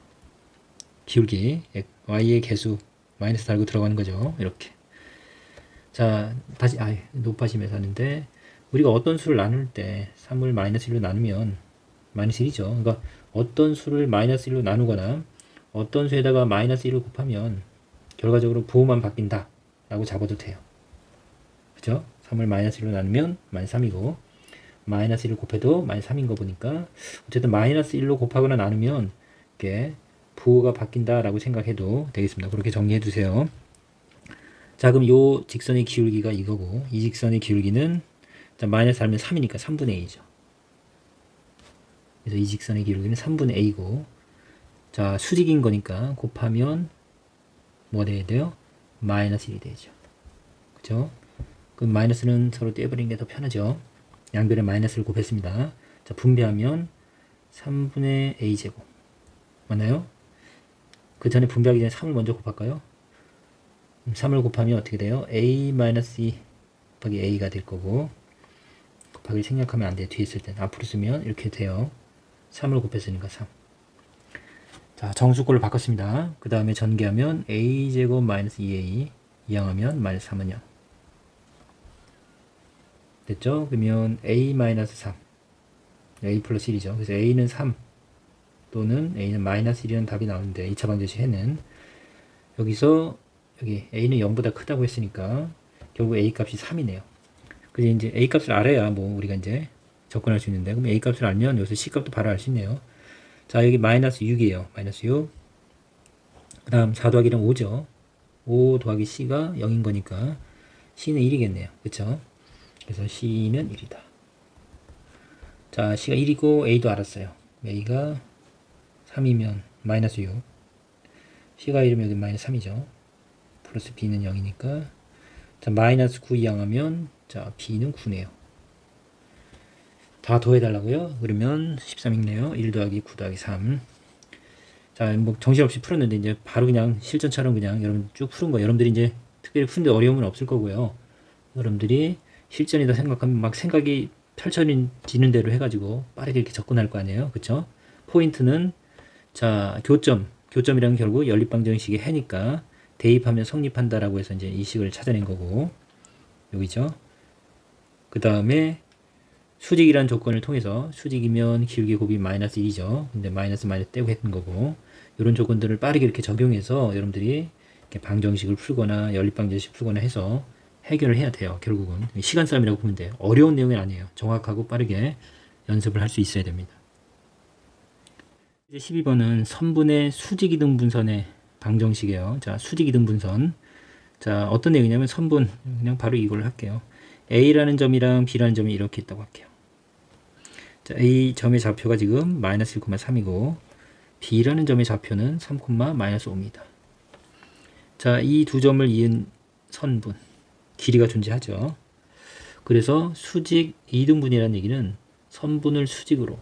기울기 y의 개수 마이너스 달고 들어가는 거죠. 이렇게. 자 다시 높아지면서 하는데 우리가 어떤 수를 나눌 때 3을 마이너스 1로 나누면 마이너스 1이죠. 그러니까 어떤 수를 마이너스 1로 나누거나 어떤 수에다가 마이너스 1을 곱하면 결과적으로 부호만 바뀐다 라고 잡아도 돼요. 그죠? 3을 마이너스 1로 나누면 마이너스 3이고 마이너스 1을 곱해도 마이너스 3인 거 보니까 어쨌든 마이너스 1로 곱하거나 나누면 이렇게 부호가 바뀐다 라고 생각해도 되겠습니다. 그렇게 정리해 두세요. 자 그럼 요 직선의 기울기가 이거고 이 직선의 기울기는 자, 마이너스 달면 3이니까 3분의 a죠. 그래서 이 직선의 기울기는 3분의 a고 자, 수직인 거니까 곱하면 뭐가 돼야 돼요? 마이너스 1이 되죠. 그죠? 그럼 마이너스는 서로 떼버리는 게 더 편하죠. 양변에 마이너스를 곱했습니다. 자, 분배하면 3분의 a제곱. 맞나요? 그 전에 분배하기 전에 3을 먼저 곱할까요? 3을 곱하면 어떻게 돼요? a-2 곱하기 a가 될 거고, 곱하기 생략하면 안 돼요. 뒤에 있을 땐. 앞으로 쓰면 이렇게 돼요. 3을 곱했으니까 3. 자, 정수꼴을 바꿨습니다. 그 다음에 전개하면 a제곱 마이너스 2a 이항하면 마이너스 3은 0. 됐죠? 그러면 a 마이너스 3 a 플러스 1이죠. 그래서 a는 3 또는 a는 마이너스 1이라는 답이 나오는데 2차 방정식 해는 여기서 여기 a는 0보다 크다고 했으니까 결국 a 값이 3이네요. 그래서 이제 a 값을 알아야 뭐 우리가 이제 접근할 수 있는데, 그럼 a 값을 알면 여기서 c 값도 바로 알 수 있네요. 자, 여기 마이너스 6이에요. 마이너스 6. 그 다음 4 더하기랑 5죠. 5 더하기 c가 0인 거니까 c는 1이겠네요. 그쵸? 그래서 c는 1이다. 자, c가 1이고 a도 알았어요. a가 3이면 마이너스 6. c가 1이면 여기 마이너스 3이죠. 플러스 b는 0이니까. 자, 마이너스 9 이항하면 자, b는 9네요. 다 더해달라고요? 그러면 13 읽네요. 1 더하기 9 더하기 3. 자, 뭐 정신없이 풀었는데 이제 바로 그냥 실전처럼 그냥 여러분 쭉 푸는 거예요. 여러분들이 이제 특별히 푸는데 어려움은 없을 거고요. 여러분들이 실전이다 생각하면 막 생각이 펼쳐지는 대로 해가지고 빠르게 이렇게 접근할 거 아니에요. 그쵸? 포인트는 자, 교점이란 결국 연립방정식의 해니까 대입하면 성립한다라고 해서 이제 이 식을 찾아낸 거고, 여기죠. 그 다음에 수직이라는 조건을 통해서 수직이면 기울기 곱이 마이너스 1이죠. 근데 마이너스 떼고 했던 거고, 이런 조건들을 빠르게 이렇게 적용해서 여러분들이 이렇게 방정식을 풀거나 연립방정식 풀거나 해서 해결을 해야 돼요. 결국은 시간 싸움이라고 보면 돼요. 어려운 내용은 아니에요. 정확하고 빠르게 연습을 할 수 있어야 됩니다. 이제 12번은 선분의 수직이등분선의 방정식이에요. 자, 수직이등분선. 자, 어떤 내용이냐면 선분, 그냥 바로 이걸 할게요. A라는 점이랑 B라는 점이 이렇게 있다고 할게요. 자, A 점의 좌표가 지금 마이너스 1,3이고 B라는 점의 좌표는 3, 마이너스 5입니다. 자, 이 두 점을 이은 선분, 길이가 존재하죠. 그래서 수직 이등분이라는 얘기는 선분을 수직으로,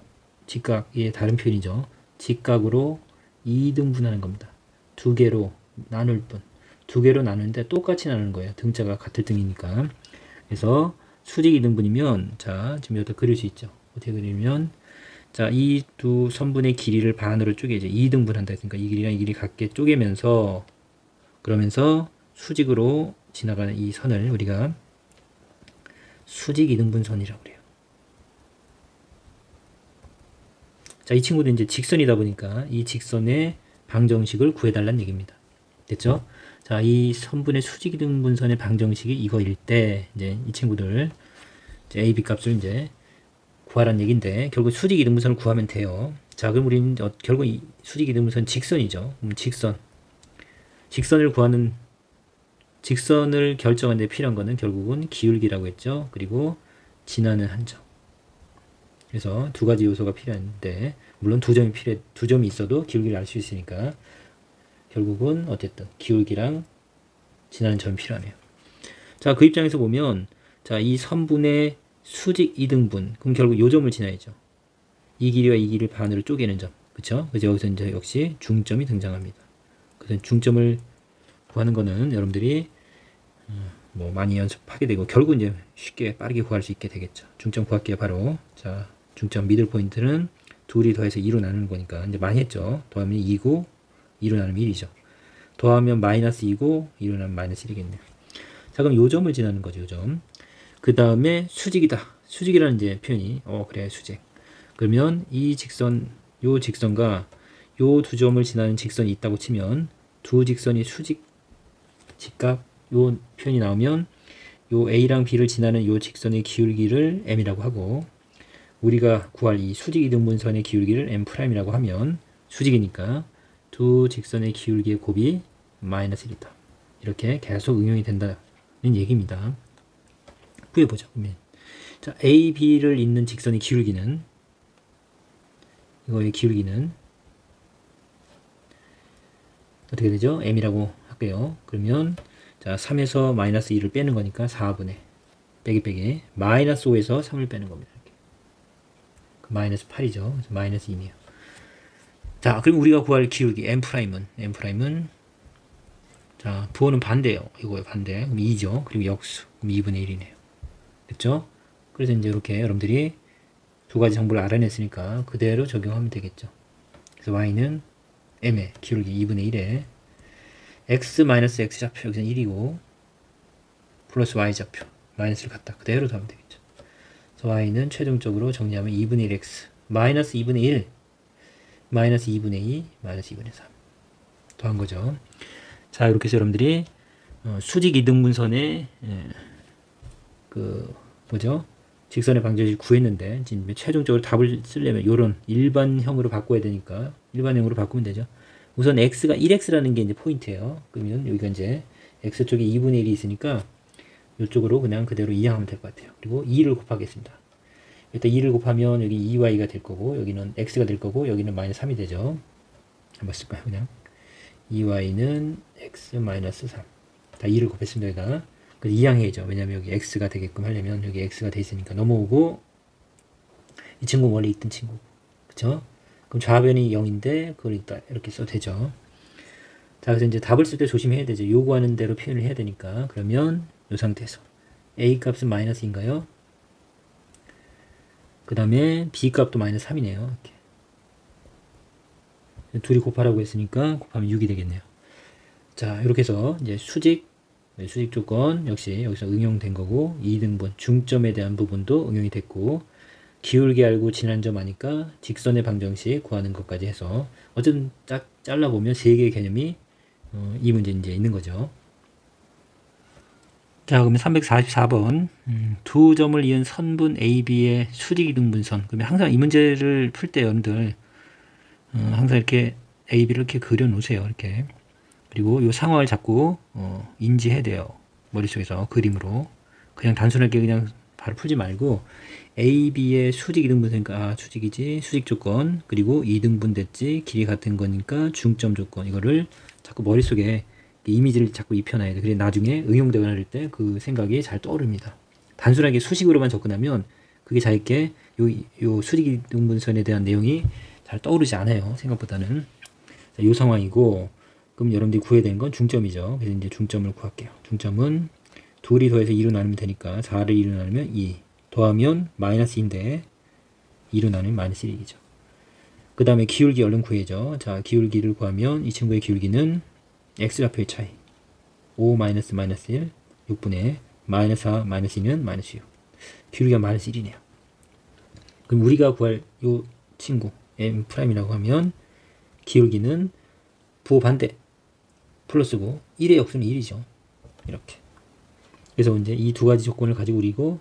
직각의 다른 표현이죠. 직각으로 2등분하는 겁니다. 두 개로 나눌 뿐. 두 개로 나누는데 똑같이 나누는 거예요. 등자가 같을 등이니까. 그래서 수직 2등분이면 자, 지금 여기다 그릴 수 있죠. 어떻게 그리면 자, 이 두 선분의 길이를 반으로 쪼개죠. 2등분 한다 했으니까 이 길이랑 이 길이 같게 쪼개면서, 그러면서 수직으로 지나가는 이 선을 우리가 수직 2등분선이라고 그래요. 자, 이 친구도 이제 직선이다 보니까 이 직선의 방정식을 구해달라는 얘기입니다. 됐죠? 자, 이 선분의 수직 2등분선의 방정식이 이거일 때 이제 이 친구들 이제 a, b 값을 이제 구하라는 얘기인데, 결국 수직 2등분선을 구하면 돼요. 자, 그럼 우리는 결국 이 수직 2등분선 직선이죠. 직선을 구하는, 직선을 결정하는 데 필요한 거는 결국은 기울기라고 했죠. 그리고 지나는 한 점. 그래서 두 가지 요소가 필요한데, 물론 두 점이 있어도 기울기를 알 수 있으니까 결국은 어쨌든 기울기랑 지나는 점이 필요하네요. 자, 그 입장에서 보면 자, 이 선분의 수직 2등분, 그럼 결국 요 점을 지나야죠. 이 길이와 이 길이를 반으로 쪼개는 점. 그쵸? 그래서 여기서 이제 역시 중점이 등장합니다. 그래서 중점을 구하는 거는 여러분들이 뭐 많이 연습하게 되고 결국 이제 쉽게 빠르게 구할 수 있게 되겠죠. 중점 구할게요. 바로 자, 중점 미들 포인트는 둘이 더해서 2로 나누는 거니까 이제 많이 했죠. 더하면 2고 2로 나누면 1이죠. 더하면 마이너스 2고 2로 나누면 마이너스 1이겠네요. 자, 그럼 요 점을 지나는 거죠. 요 점. 그 다음에 수직이다. 수직이라는 이제 표현이 그래 수직. 그러면 이 직선, 요 직선과 요 두 점을 지나는 직선이 있다고 치면 두 직선이 수직, 직각, 요 표현이 나오면 요 A랑 B를 지나는 요 직선의 기울기를 M이라고 하고, 우리가 구할 이 수직 이등분선의 기울기를 M'이라고 하면 수직이니까 두 직선의 기울기의 곱이 마이너스 1이다. 이렇게 계속 응용이 된다는 얘기입니다. 구해보자. 그러면 자, A, B를 잇는 직선의 기울기는, 이거의 기울기는 어떻게 되죠? m이라고 할게요. 그러면 자 3에서 마이너스 2를 빼는 거니까 4분의 빼기 마이너스 5에서 3을 빼는 겁니다. 이렇게. 마이너스 8이죠. 그래서 마이너스 2네요. 자, 그럼 우리가 구할 기울기 m'은 자, 부호는 반대예요. 이거에 반대. 그럼 2죠. 그리고 역수. 그럼 2분의 1이네요. 됐죠? 그래서 이제 이렇게 여러분들이 두 가지 정보를 알아냈으니까 그대로 적용하면 되겠죠. 그래서 y는 m의 기울기 2분의 1에 x 마이너스 x 좌표 여기서는 1이고 플러스 y 좌표 마이너스를 갖다 그대로 하면 되겠죠. 그래서 y는 최종적으로 정리하면 2분의 1x 마이너스 2분의 1 마이너스 2분의 2 마이너스 2분의 3 더한 거죠. 자, 이렇게 해서 여러분들이 수직 이등분선의 그 뭐죠? 직선의 방정식을 구했는데 지금 최종적으로 답을 쓰려면 이런 일반형으로 바꿔야 되니까 일반형으로 바꾸면 되죠. 우선 x가 1x라는 게 이제 포인트예요. 그러면 여기가 이제 x 쪽에 2분의 1이 있으니까 이쪽으로 그냥 그대로 이항하면 될 것 같아요. 그리고 2를 곱하겠습니다. 일단 2를 곱하면 여기 2y가 될 거고 여기는 x가 될 거고 여기는 마이너스 3이 되죠. 한번 쓸까요? 그냥 2y는 x 마이너스 3. 다 2를 곱했습니다. 여기다. 그래서 이항해야죠. 왜냐면 여기 x가 되게끔 하려면 여기 x가 돼 있으니까 넘어오고 이 친구 원래 있던 친구. 그쵸? 그럼 좌변이 0인데 그걸 이따 이렇게 써도 되죠. 자, 그래서 이제 답을 쓸 때 조심해야 되죠. 요구하는 대로 표현을 해야 되니까. 그러면 이 상태에서 a 값은 마이너스인가요? 그 다음에 b 값도 마이너스 3이네요. 이렇게. 둘이 곱하라고 했으니까 곱하면 6이 되겠네요. 자, 이렇게 해서 이제 수직 조건 역시 여기서 응용된 거고 2등분 중점에 대한 부분도 응용이 됐고 기울기 알고 지난 점 아니까 직선의 방정식 구하는 것까지 해서 어쨌든 딱 잘라보면 3개의 개념이 이 문제 이제 있는 거죠. 자, 그러면 344번 두 점을 이은 선분 AB의 수직 이등분선. 그러면 항상 이 문제를 풀 때 여러분들 항상 이렇게 AB를 이렇게 그려 놓으세요. 이렇게. 그리고 이 상황을 자꾸 인지해야 돼요. 머릿속에서 그림으로. 그냥 단순하게 그냥 바로 풀지 말고 AB의 수직 이등분선이니까 아, 수직이지. 수직 조건. 그리고 이등분 됐지. 길이 같은 거니까 중점 조건. 이거를 자꾸 머릿속에 이미지를 자꾸 입혀놔야 돼. 그래 나중에 응용되거나 할 때 그 생각이 잘 떠오릅니다. 단순하게 수식으로만 접근하면 그게 잘 있게 요 수직 이등분선에 대한 내용이 잘 떠오르지 않아요. 생각보다는. 자, 요 상황이고 그럼 여러분들이 구해야 되는 건 중점이죠. 그래서 이제 중점을 구할게요. 중점은 둘이 더해서 2로 나누면 되니까 4를 2로 나누면 2 더하면 마이너스 2인데 2로 나누면 마이너스 1이죠. 그 다음에 기울기 얼른 구해야죠. 자, 기울기를 구하면 이 친구의 기울기는 x좌표의 차이 5 마이너스 1 6분의 마이너스 4 마이너스 2는 마이너스 6 기울기가 마이너스 1이네요. 그럼 우리가 구할 요 친구 m'이라고 하면 기울기는 부호 반대 플러스고 1의 역수는 1이죠. 이렇게. 그래서 이제 이 두 가지 조건을 가지고 우리고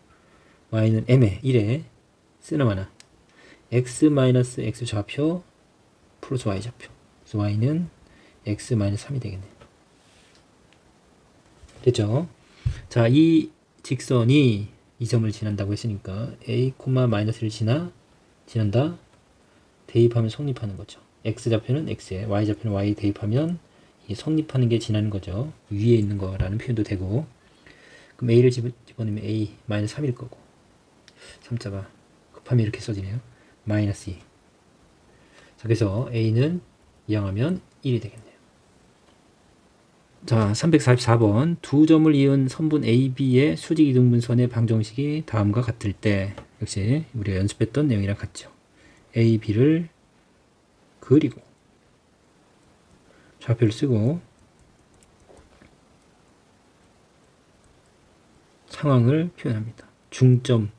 y는 m에 1에 쓰나마나 x 마이너스 x 좌표 플러스 y 좌표. 그래서 y는 x 마이너스 3이 되겠네요. 됐죠? 자, 이 직선이 이 점을 지난다고 했으니까 a, 마이너스를 지난다. 대입하면 성립하는 거죠. x 좌표는 x에 y 좌표는 y에 대입하면 이게 성립하는 게 지나는 거죠. 위에 있는 거라는 표현도 되고 그럼 a를 집어넣으면 a 마이너스 3일 거고 3자가 급하면 이렇게 써지네요. 마이너스 2. 자, 그래서 a는 이항하면 1이 되겠네요. 자, 344번 두 점을 이은 선분 AB의 수직 이등분선의 방정식이 다음과 같을 때 역시 우리가 연습했던 내용이랑 같죠. AB를 그리고 좌표를 쓰고 상황을 표현합니다. 중점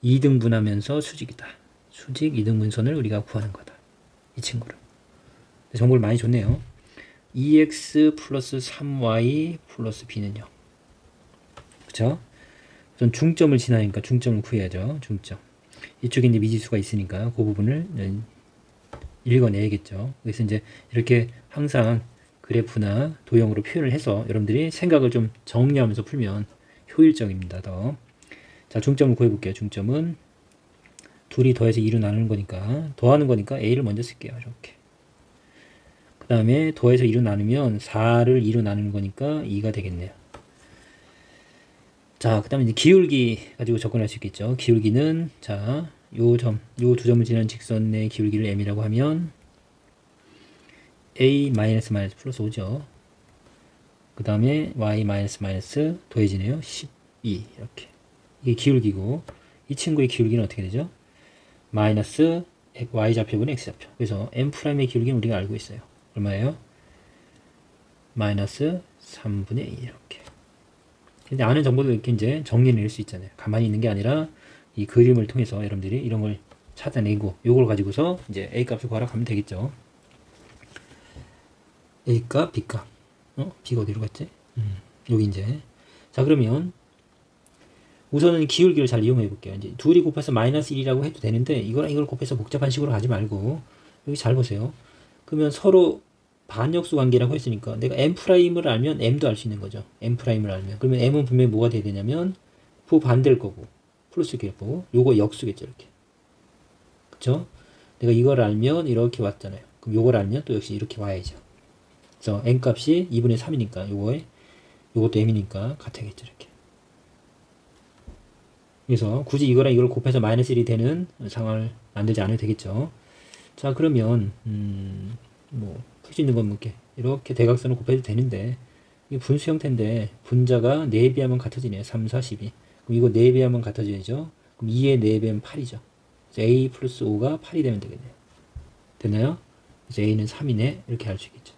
2등분하면서 수직이다. 수직 2등분선을 우리가 구하는 거다. 이 친구를. 정보를 많이 줬네요. 2x 플러스 3y 플러스 b는요. 그쵸? 우선 중점을 지나니까 중점을 구해야죠. 중점. 이쪽에 이제 미지수가 있으니까 그 부분을 읽어내야겠죠. 그래서 이제 이렇게 항상 그래프나 도형으로 표현을 해서 여러분들이 생각을 좀 정리하면서 풀면 효율적입니다. 더. 자, 중점을 구해볼게요. 중점은 둘이 더해서 2로 나누는 거니까 더하는 거니까 a를 먼저 쓸게요. 이렇게. 그 그 다음에 더해서 2로 나누면 4를 2로 나누는 거니까 2가 되겠네요. 자, 그 다음에 이제 기울기 가지고 접근할 수 있겠죠. 기울기는, 자, 요 두 점을 지나는 직선의 기울기를 m이라고 하면 a 마이너스 플러스 5죠. 그 다음에 y 마이너스 더해지네요. 12 이렇게. 이게 기울기고, 이 친구의 기울기는 어떻게 되죠? 마이너스 y좌표분의 x좌표. 그래서 m'의 기울기는 우리가 알고 있어요. 얼마예요? 마이너스 3분의 2 이렇게. 근데 아는 정보도 이렇게 이제 정리를 낼 수 있잖아요. 가만히 있는 게 아니라 이 그림을 통해서 여러분들이 이런 걸 찾아내고 요걸 가지고서 이제 a 값을 구하라 하면 되겠죠. a 값, b 값. b가 어디로 갔지? 여기 이제. 자, 그러면 우선은 기울기를 잘 이용해 볼게요. 이제 둘이 곱해서 마이너스 1이라고 해도 되는데 이거랑 이걸 곱해서 복잡한 식으로 가지 말고 여기 잘 보세요. 그러면 서로 반역수 관계라고 했으니까 내가 m'을 알면 m도 알 수 있는 거죠. m'을 알면. 그러면 m은 분명히 뭐가 돼야 되냐면 부반대일 거고 플러스 겠고 요거 역수겠죠. 이렇게. 그쵸? 내가 이걸 알면 이렇게 왔잖아요. 그럼 요걸 알면 또 역시 이렇게 와야죠. 그래서 n 값이 2분의 3이니까 요것도 m이니까 같아야겠죠. 이렇게. 그래서 굳이 이거랑 이걸 곱해서 마이너스 1이 되는 상황을 만들지 않아도 되겠죠. 자, 그러면 뭐 풀 수 있는 건 이렇게 대각선을 곱해도 되는데 이게 분수 형태인데 분자가 4배 하면 같아지네요. 3, 4, 12. 그럼 이거 4배 하면 같아져야죠. 그럼 2의 4배는 8이죠. 그래서 a 플러스 5가 8이 되면 되겠네요. 됐나요? 그래서 a는 3이네. 이렇게 할 수 있겠죠.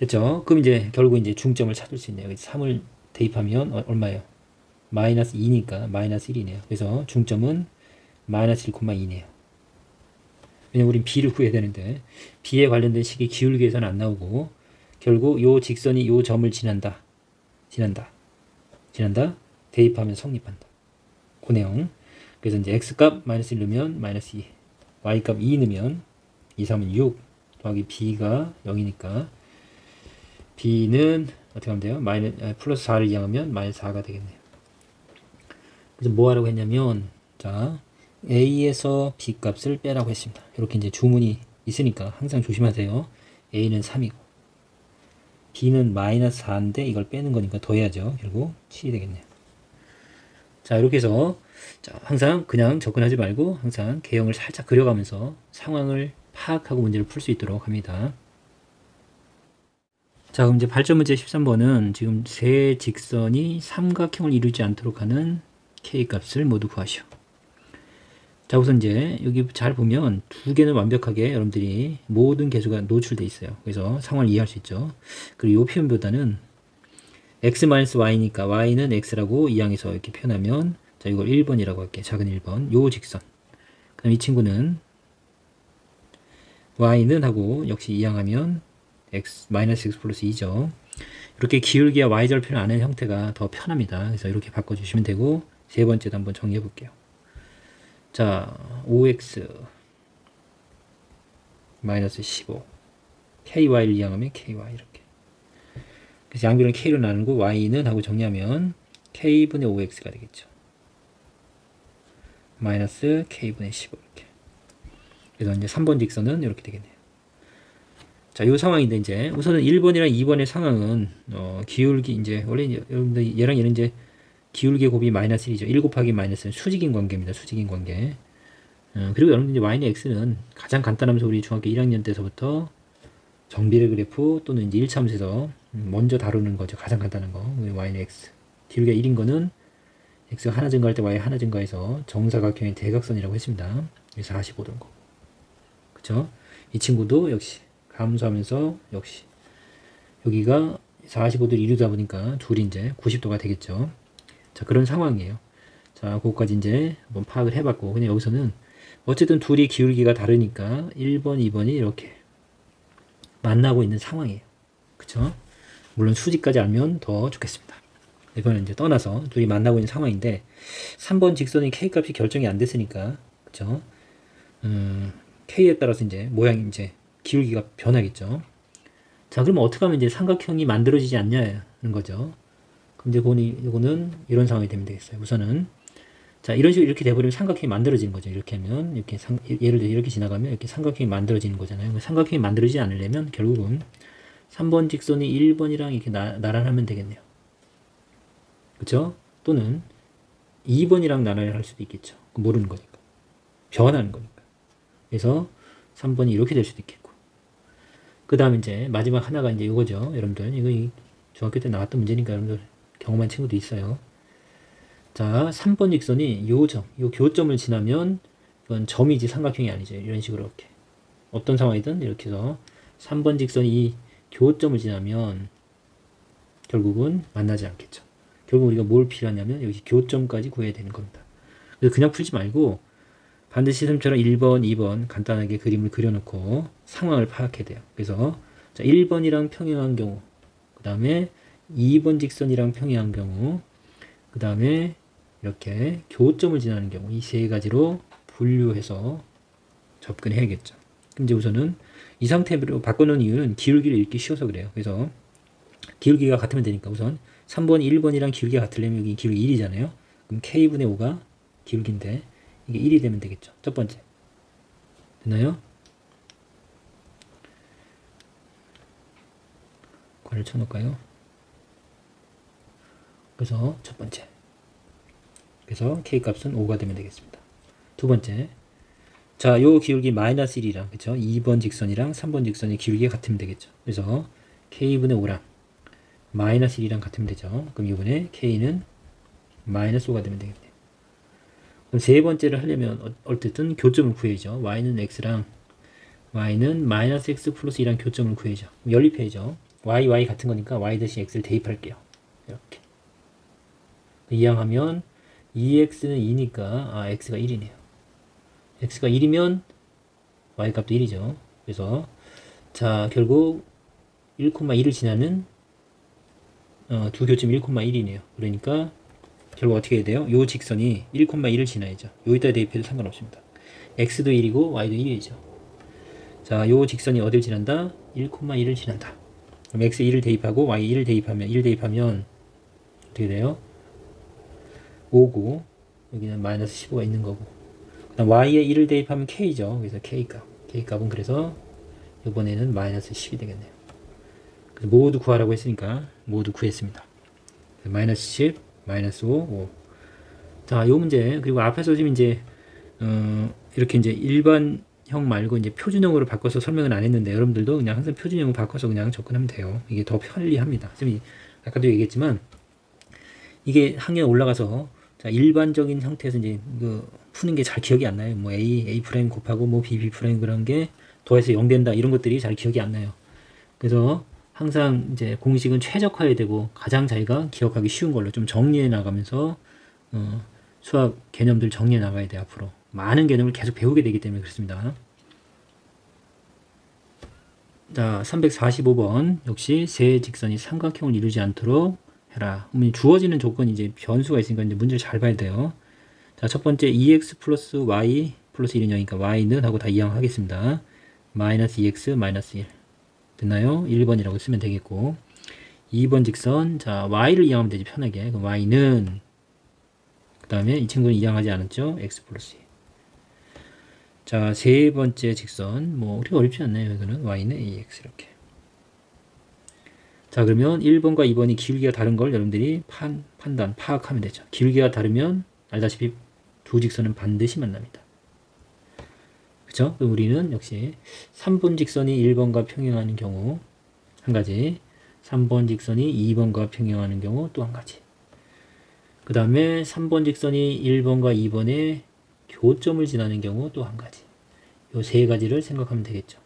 됐죠? 그럼 이제 결국 이제 중점을 찾을 수 있네요. 3을 대입하면 얼마예요? 마이너스 2니까 마이너스 1이네요. 그래서 중점은 마이너스 1,2네요. 왜냐면 우린 b를 구해야 되는데 b에 관련된 식이 기울기에서는 안 나오고 결국 요 직선이 요 점을 지난다. 대입하면 성립한다. 그 내용. 그래서 이제 x값 마이너스 1 넣으면 마이너스 2, y값 2 넣으면 2, 3은 6 더하기 b가 0이니까 b는 어떻게 하면 돼요? 플러스 4를 이항하면 마이너스 4가 되겠네요. 그래서 뭐 하라고 했냐면 자 a에서 b 값을 빼라고 했습니다. 이렇게 이제 주문이 있으니까 항상 조심하세요. a는 3이고 b는 마이너스 4인데 이걸 빼는 거니까 더해야죠. 결국 7이 되겠네요. 자, 이렇게 해서 자, 항상 그냥 접근하지 말고 항상 개형을 살짝 그려가면서 상황을 파악하고 문제를 풀 수 있도록 합니다. 자, 그럼 이제 발전 문제 13번은 지금 세 직선이 삼각형을 이루지 않도록 하는 k 값을 모두 구하시오. 자, 우선 이제 여기 잘 보면 두 개는 완벽하게 여러분들이 모든 개수가 노출되어 있어요. 그래서 상황을 이해할 수 있죠. 그리고 이 표현보다는 x-y니까 y는 x라고 이항해서 이렇게 표현하면 자, 이걸 1번이라고 할게요. 작은 1번. 요 직선. 그 다음 이 친구는 y는 하고 역시 이항하면 x 플러스 2죠. 이렇게 기울기와 y절편을 아는 형태가 더 편합니다. 그래서 이렇게 바꿔주시면 되고 세 번째도 한번 정리해 볼게요. 자, 5x 마이너스 15 ky를 이항하면 ky 이렇게. 그래서 양변을 k로 나누고 y는 하고 정리하면 k분의 5x가 되겠죠. 마이너스 k분의 15 이렇게. 그래서 이제 3번 직선은 이렇게 되겠네요. 자, 요 상황인데 이제 우선은 1번이랑 2번의 상황은 기울기 이제 원래 여러분들 얘랑 얘는 이제 기울기의 곱이 마이너스 1이죠. 1 곱하기 마이너스는 수직인 관계입니다. 수직인 관계. 그리고 여러분들 이제 y는 x는 가장 간단하면서 우리 중학교 1학년 때서부터 정비례 그래프 또는 이제 1차함수에서 먼저 다루는 거죠. 가장 간단한 거. y는 x. 기울기가 1인 거는 x가 하나 증가할 때 y 하나 증가해서 정사각형의 대각선이라고 했습니다. 그래서 45도인 거고. 그쵸? 이 친구도 역시 감소하면서 역시 여기가 45도를 이루다 보니까 둘이 이제 90도가 되겠죠. 자, 그런 상황이에요. 자, 그거까지 이제 한번 파악을 해봤고, 그냥 여기서는 어쨌든 둘이 기울기가 다르니까 1번, 2번이 이렇게 만나고 있는 상황이에요. 그쵸? 물론 수직까지 알면 더 좋겠습니다. 이거는 이제 떠나서 둘이 만나고 있는 상황인데 3번 직선의 k 값이 결정이 안 됐으니까 그쵸? k에 따라서 이제 모양이 이제 기울기가 변하겠죠. 자, 그러면 어떻게 하면 이제 삼각형이 만들어지지 않냐는 거죠. 그럼 이제 이거는 이런 상황이 되면 되겠어요. 우선은 자, 이런 식으로 이렇게 돼버리면 삼각형이 만들어지는 거죠. 이렇게 하면, 예를 들어 이렇게 지나가면 이렇게 삼각형이 만들어지는 거잖아요. 삼각형이 만들어지지 않으려면 결국은 3번 직선이 1번이랑 이렇게 나란하면 되겠네요. 그쵸? 또는 2번이랑 나란히 할 수도 있겠죠. 모르는 거니까. 변하는 거니까. 그래서 3번이 이렇게 될 수도 있겠고. 그 다음에 이제 마지막 하나가 이제 이거죠. 여러분들. 이거 중학교 때 나왔던 문제니까 여러분들 경험한 친구도 있어요. 자, 3번 직선이 요 교점을 지나면 이건 점이지 삼각형이 아니죠. 이런 식으로 이렇게. 어떤 상황이든 이렇게 해서 3번 직선이 이 교점을 지나면 결국은 만나지 않겠죠. 결국 우리가 뭘 필요하냐면 여기 교점까지 구해야 되는 겁니다. 그래서 그냥 풀지 말고 반드시 시험처럼 1번, 2번 간단하게 그림을 그려놓고 상황을 파악해야 돼요. 그래서 자, 1번이랑 평행한 경우, 그 다음에 2번 직선이랑 평행한 경우, 그 다음에 이렇게 교점을 지나는 경우 이 세 가지로 분류해서 접근해야겠죠. 그럼 이제 우선은 이 상태로 바꿔놓은 이유는 기울기를 읽기 쉬워서 그래요. 그래서 기울기가 같으면 되니까 우선 3번, 1번이랑 기울기가 같으려면 여기 기울기 1이잖아요. 그럼 K분의 5가 기울기인데 이게 1이 되면 되겠죠. 첫 번째. 됐나요? 괄을 쳐놓을까요? 그래서 첫 번째. 그래서 K 값은 5가 되면 되겠습니다. 두 번째. 자, 요 기울기 마이너스 1이랑, 그쵸? 2번 직선이랑 3번 직선의 기울기가 같으면 되겠죠. 그래서 K분의 5랑 마이너스 1이랑 같으면 되죠. 그럼 이번에 K는 마이너스 5가 되면 되겠네요. 그럼 세 번째를 하려면 어쨌든 교점을 구해야죠. Y는 X랑 Y는 마이너스 X 플러스 2랑 교점을 구해야죠. 연립해야죠. Y 같은 거니까 Y 대신 X를 대입할게요. 이렇게. 이항하면 2X는 2니까 X가 1이네요. X가 1이면 Y 값도 1이죠. 그래서 자, 결국 1,1을 지나는 두 교점 1,1이네요. 그러니까 결국 어떻게 해야 돼요? 요 직선이 1,1을 지나야죠. 여기다 대입해도 상관없습니다. X도 1이고 Y도 1이죠. 자, 요 직선이 어딜 지난다? 1,1을 지난다. 그럼 X 1을 대입하고 Y 1을 대입하면 어떻게 돼요? 5고 여기는 마이너스 15가 있는 거고, 그 다음 Y에 1을 대입하면 K죠. 그래서 K값은 그래서 이번에는 마이너스 10이 되겠네요. 그래서 모두 구하라고 했으니까 모두 구했습니다. 마이너스 10, 마이너스 5. 자, 요 문제, 그리고 앞에서 지금 이제 이렇게 이제 일반형 말고 이제 표준형으로 바꿔서 설명은 안 했는데 여러분들도 그냥 항상 표준형으로 바꿔서 그냥 접근하면 돼요. 이게 더 편리합니다. 선생님이 아까도 얘기했지만 이게 학년에 올라가서 자, 일반적인 형태에서 이제 푸는 게 잘 기억이 안 나요. 뭐 A 프라임 곱하고 뭐 B 프라임 그런 게 더해서 0 된다 이런 것들이 잘 기억이 안 나요. 그래서 항상 이제 공식은 최적화해야 되고 가장 자기가 기억하기 쉬운 걸로 좀 정리해 나가면서 수학 개념들 정리해 나가야 돼요. 앞으로 많은 개념을 계속 배우게 되기 때문에 그렇습니다. 자, 345번 역시 세 직선이 삼각형을 이루지 않도록 해라. 주어지는 조건이 이제 변수가 있으니까 이제 문제를 잘 봐야 돼요. 자, 첫 번째 2x 플러스 y 플러스 1은 0이니까 y는 하고 다 이항하겠습니다. 마이너스 2x 마이너스 1 됐나요? 1번이라고 쓰면 되겠고, 2번 직선, 자, y를 이항하면 되지 편하게. 그럼 y는 그 다음에 이 친구는 이항하지 않았죠? x 플러스 2. 자, 세 번째 직선, 뭐 그렇게 어렵지 않나요? 이거는 y는 ax 이렇게. 자, 그러면 1번과 2번이 기울기가 다른 걸 여러분들이 파악하면 되죠. 기울기가 다르면 알다시피 두 직선은 반드시 만납니다. 그쵸? 그럼 우리는 역시 3번 직선이 1번과 평행하는 경우 한 가지, 3번 직선이 2번과 평행하는 경우 또 한 가지, 그 다음에 3번 직선이 1번과 2번의 교점을 지나는 경우 또 한 가지, 요 세 가지를 생각하면 되겠죠.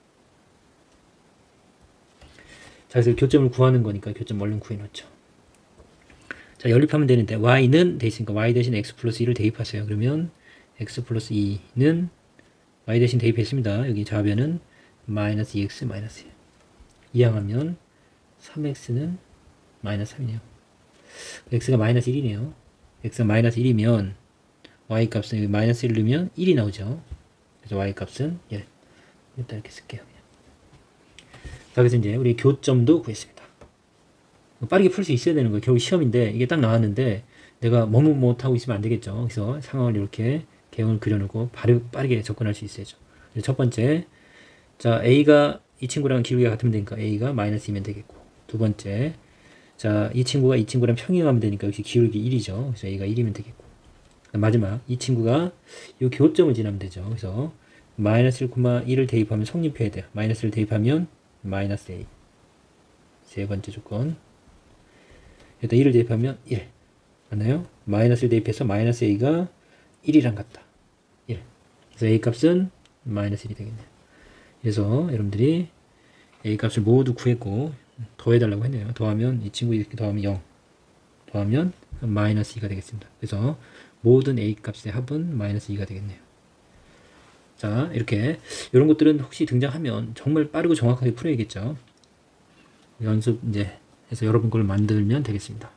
자, 그래서 교점을 구하는 거니까 교점 얼른 구해놓죠. 자, 연립하면 되는데 y는 돼 있으니까 y 대신 x 플러스 2를 대입하세요. 그러면 x 플러스 2는 y 대신 대입했습니다. 여기 좌변은 마이너스 2x 마이너스 1. 이항하면 3x는 마이너스 3이네요. x가 마이너스 1이네요. x가 마이너스 1이면 y 값은 여기 마이너스 1 넣으면 1이 나오죠. 그래서 y 값은 1. 일단 이렇게 쓸게요. 자, 그래서 이제 우리 교점도 구했습니다. 빠르게 풀 수 있어야 되는 거예요. 결국 시험인데 이게 딱 나왔는데 내가 머뭇 못하고 있으면 안 되겠죠. 그래서 상황을 이렇게 개형을 그려놓고 빠르게 접근할 수 있어야죠. 첫 번째, 자 A가 이 친구랑 기울기가 같으면 되니까 A가 마이너스 2면 되겠고, 두 번째, 자 이 친구가 이 친구랑 평행하면 되니까 역시 기울기 1이죠. 그래서 A가 1이면 되겠고, 마지막 이 친구가 이 교점을 지나면 되죠. 그래서 마이너스 1,1을 대입하면 성립해야 돼요. 마이너스를 대입하면 마이너스 A. 세 번째 조건. 여기다 1을 대입하면 1. 맞나요? 마이너스를 대입해서 마이너스 A가 1이랑 같다. 1. 그래서 A 값은 마이너스 1이 되겠네요. 그래서 여러분들이 A 값을 모두 구했고 더해달라고 했네요. 더하면 이 친구 이렇게 더하면 0. 더하면 마이너스 2가 되겠습니다. 그래서 모든 A 값의 합은 마이너스 2가 되겠네요. 자, 이렇게 이런 것들은 혹시 등장하면 정말 빠르고 정확하게 풀어야겠죠. 연습 이제 해서 여러분 걸 만들면 되겠습니다.